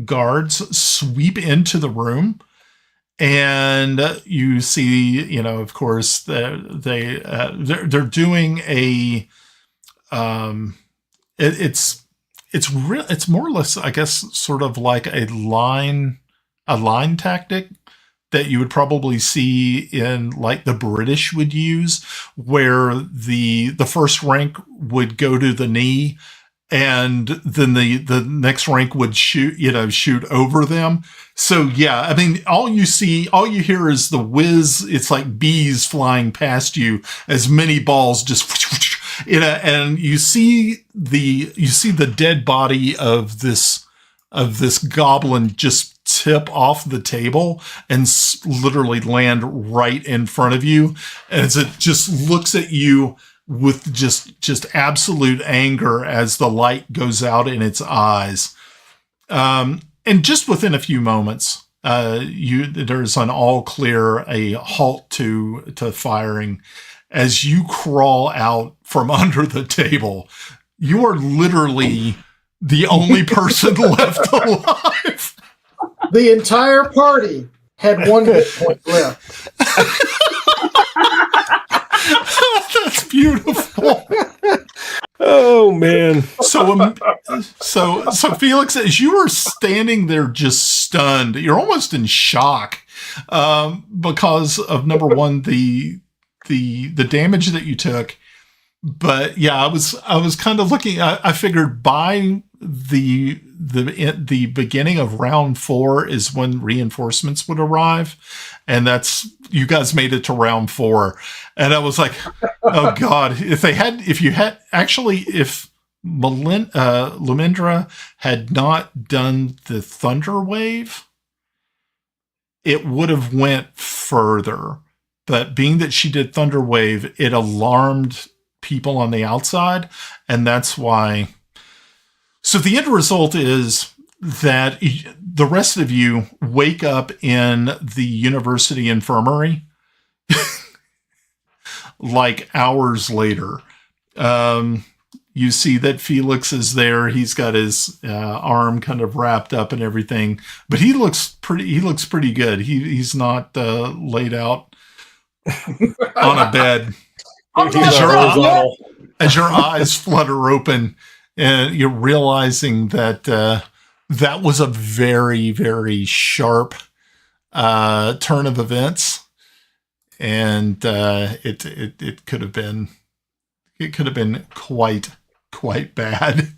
guards sweep into the room. And you see, of course, they're doing a it's real. It's more or less, I guess, sort of like a line tactic that you would probably see in like the British would use, where the first rank would go to the knee, and then the next rank would shoot over them. So yeah, I mean, all you hear is the whiz. It's like bees flying past you as many balls just, and you see the dead body of this goblin just tip off the table and literally land right in front of you, as it just looks at you with just absolute anger as the light goes out in its eyes. And just within a few moments, there's an all clear, a halt to firing as you crawl out from under the table. You are literally the only person left alive. The entire party had 1 hit point left. That's beautiful. Oh man! So Felix, as you are standing there, just stunned, you're almost in shock, because of number one, the damage that you took. But yeah, I was kind of looking. I figured by the beginning of round 4 is when reinforcements would arrive, and you guys made it to round 4, and I was like, oh god, if Lumindra had not done the thunder wave, it would have went further. But being that she did thunder wave, it alarmed people on the outside, and that's why. So the end result is that the rest of you wake up in the university infirmary like hours later. You see that Felix is there. He's got his arm kind of wrapped up and everything, but he looks pretty good. He's not laid out on a bed. As your eyes flutter open, and you're realizing that that was a very, very sharp turn of events, and it could have been quite bad.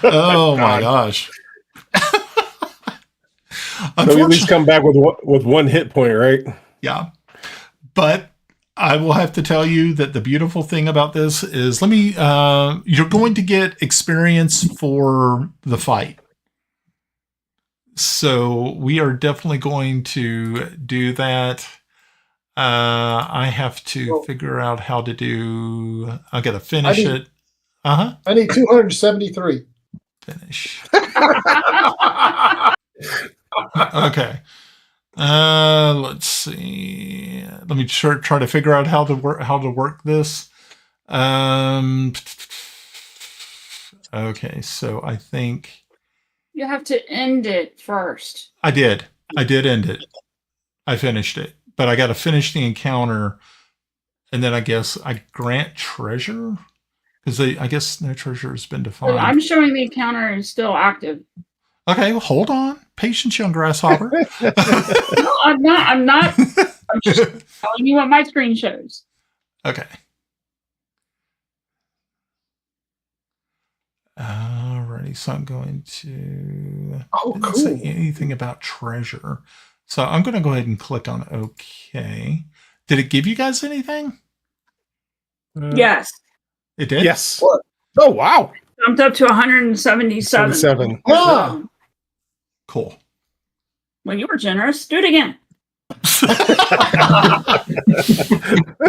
Oh my gosh! So we at least come back with 1 hit point, right? Yeah, but I will have to tell you that the beautiful thing about this is, you're going to get experience for the fight. So we are definitely going to do that. I have to figure out how to do, I got to finish it. I need 273. Finish. Okay. Let's see. Let me try to figure out how to work this. Okay, so I think You have to end it first. I did end it. I finished it, but I got to finish the encounter, and then I guess I grant treasure, because I guess no treasure has been defined. Well, I'm showing the encounter is still active. Okay, well, hold on. Patience, young grasshopper. No, I'm not. I'm just telling you what my screen shows. Okay. Alrighty, so I'm going to didn't say anything about treasure. So I'm going to go ahead and click on OK. Did it give you guys anything? Yes. It did? Yes. What? Oh, wow. Jumped up to 177. 77. Ah. Cool. Well, you were generous. Do it again.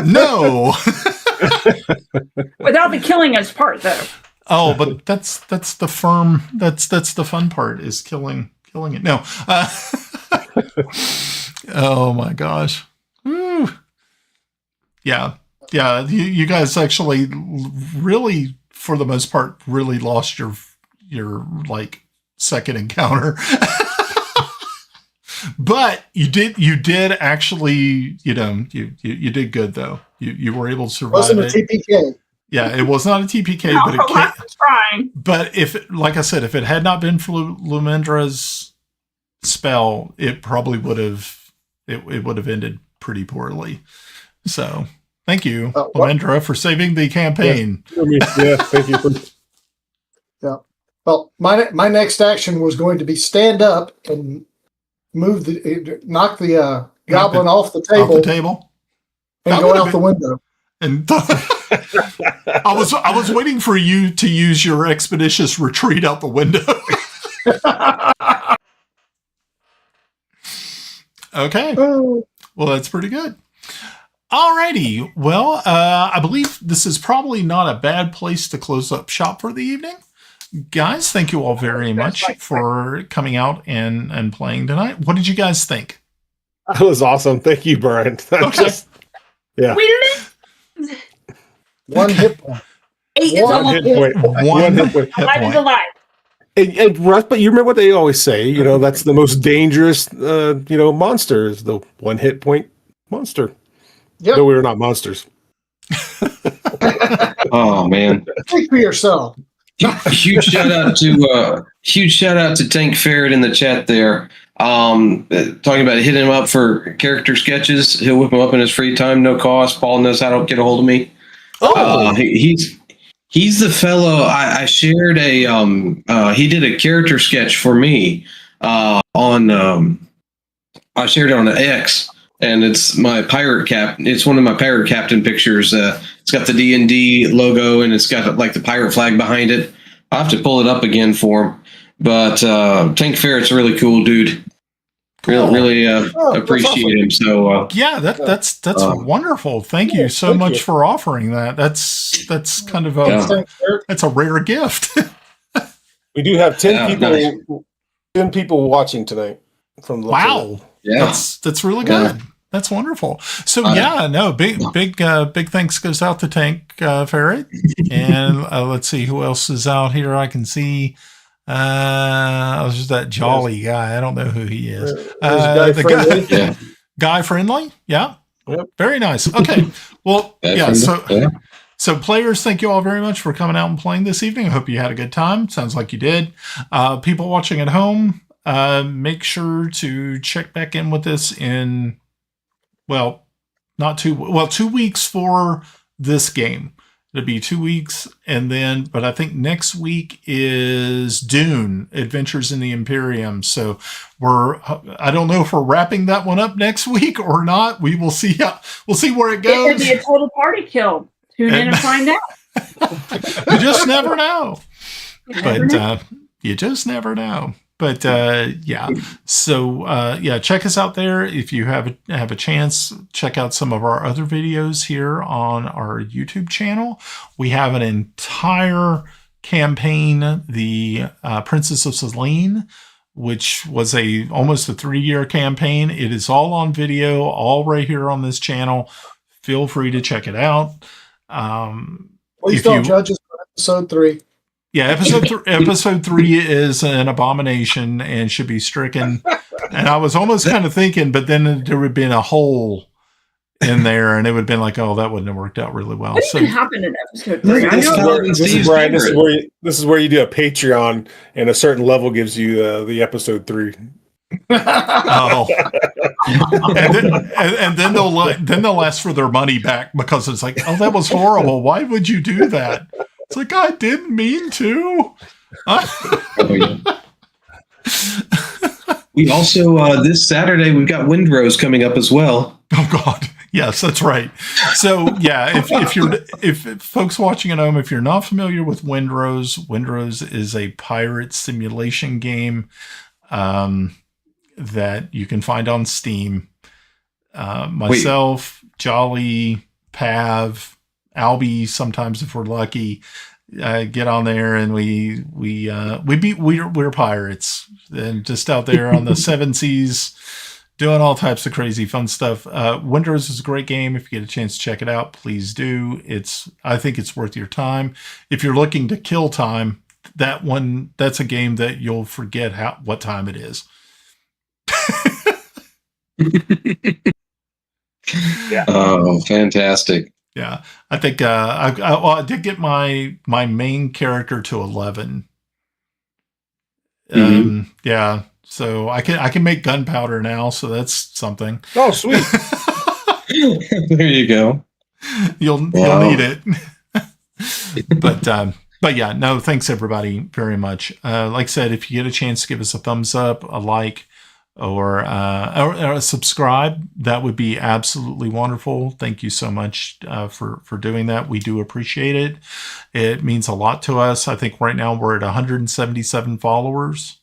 No. Without the killing us part, though. Oh, but that's the fun part, is killing it. No. Oh my gosh. Woo. Yeah. You guys actually really, for the most part, really lost your like second encounter. But you did actually, you did good though. You were able to survive. Wasn't a TPK. Yeah, it was not a TPK, No, but it I was trying. But like I said, if it had not been for Lumendra's spell, it probably would have it would have ended pretty poorly. So thank you, Lumendra, for saving the campaign. Yeah, thank you. Yeah. Well, my next action was going to be stand up and knock the goblin off the table, and go out the window. And I was waiting for you to use your expeditious retreat out the window. Okay. Well, that's pretty good. Alrighty. Well, I believe this is probably not a bad place to close up shop for the evening. Guys, thank you all very much for coming out and playing tonight. What did you guys think? That was awesome. Thank you, Brian. Okay. Yeah. We lived. One hit point. 8 is One almost hit point. One hit point. alive is alive. And Russ, but you remember what they always say, that's the most dangerous, monster is the one hit point monster. Yep. No, we were not monsters. Oh man! Think for yourself. Huge shout out to Tank Ferret in the chat there. Talking about hitting him up for character sketches. He'll whip him up in his free time, no cost. Paul knows how to get a hold of me. Oh, He's the fellow I shared he did a character sketch for me I shared it on X, and it's my pirate cap. It's one of my pirate captain pictures. It's got the D&D logo, and it's got like the pirate flag behind it. I'll have to pull it up again for him. But Tank Ferret's a really cool dude. Cool. Really appreciate him. So yeah, that's wonderful. Thank you so much for offering that. That's kind of that's a rare gift. we do have 10 people watching tonight from the wow. Yeah, that's really good. Yeah. That's wonderful. So big thanks goes out to Tank Ferret, and let's see who else is out here. I can see. Was just that jolly guy. I don't know who he is. Guy Friendly. Yeah. Yep. Very nice. Okay. Well, So players, thank you all very much for coming out and playing this evening. I hope you had a good time. Sounds like you did. People watching at home, make sure to check back in with us in, 2 weeks for this game. It'll be 2 weeks, but I think next week is Dune, Adventures in the Imperium. So I don't know if we're wrapping that one up next week or not. We will see. We'll see where it goes. It could be a total party kill. Tune in and find out. You just never know. You just never know. But check us out there. If you have a chance, check out some of our other videos here on our YouTube channel. We have an entire campaign, the Princess of Selene, which was almost a 3-year campaign. It is all on video, all right here on this channel. Feel free to check it out. Please don't judge us for episode 3. Yeah, episode 3 is an abomination and should be stricken. And I was almost kind of thinking, but then there would have been a hole in there, and it would have been like, oh, that wouldn't have worked out really well. What even happened in episode 3? This is where you do a Patreon, and a certain level gives you the episode 3. Oh, and then they'll ask for their money back because it's like, oh, that was horrible. Why would you do that? It's like, I didn't mean to. We also this Saturday we've got Windrose coming up as well. Oh God, yes, that's right. So yeah, if folks watching at home, if you're not familiar with Windrose is a pirate simulation game that you can find on Steam. Myself, Jolly, Pav, Albie, sometimes if we're lucky, get on there, and we're pirates and just out there on the 7 seas doing all types of crazy fun stuff. Windrose is a great game. If you get a chance to check it out, please do. I think it's worth your time. If you're looking to kill time, that's a game that you'll forget what time it is. Yeah. Oh, fantastic. Yeah, I think I did get my main character to 11. Yeah, so I can make gunpowder now, so that's something. Oh, sweet. There you go. You'll need it. But yeah, no, thanks everybody very much. Like I said, if you get a chance to give us a thumbs up, a like, or a subscribe, that would be absolutely wonderful. Thank you so much for doing that. We do appreciate it. It means a lot to us. I think right now we're at 177 followers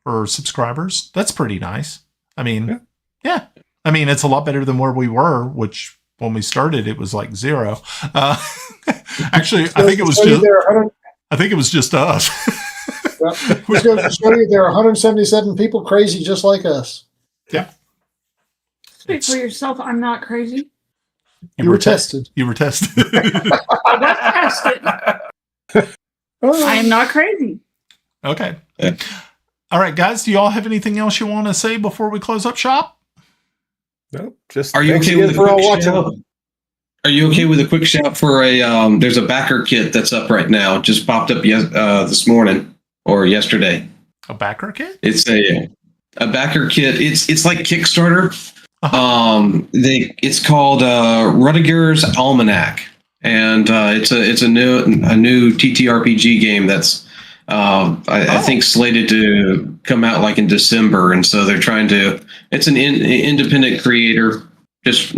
or subscribers. That's pretty nice. I mean, yeah. I mean, it's a lot better than where we were, which when we started, it was like 0. Actually, I think it was just us. Just going to show you there are 177 people crazy just like us. Yeah. Speak for yourself. I'm not crazy. You were tested. You were tested. I was tested. I am not crazy. Okay. All right, guys. Do you all have anything else you want to say before we close up shop? No, just Are you thanks okay again with for all a quick watching? shout? Are you okay with a quick shout for a? There's a backer kit that's up right now. Just popped up this morning or yesterday. A backer kit? It's a backer kit. It's like Kickstarter. Uh-huh. It's called Rudiger's Almanac, and it's a new TTRPG game that's I think slated to come out like in December, and so they're trying to. It's an independent creator. Just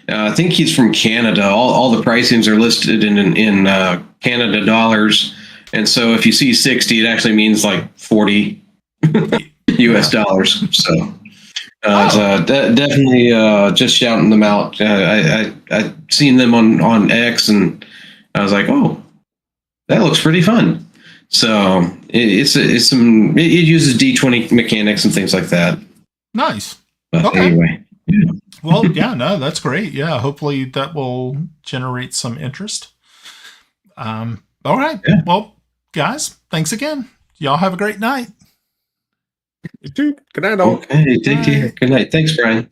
I think he's from Canada. All the pricings are listed in Canada dollars, and so if you see 60, it actually means like 40 US dollars. So. Definitely just shouting them out. I seen them on X, and I was like, oh, that looks pretty fun. So it uses D20 mechanics and things like that. Nice. But Okay. anyway, yeah. Well, yeah, no, that's great. Yeah, hopefully that will generate some interest. All right. Yeah. Well, guys, thanks again. Y'all have a great night. You too. Good night, all. Okay, take care. Good night. Thanks, Brian.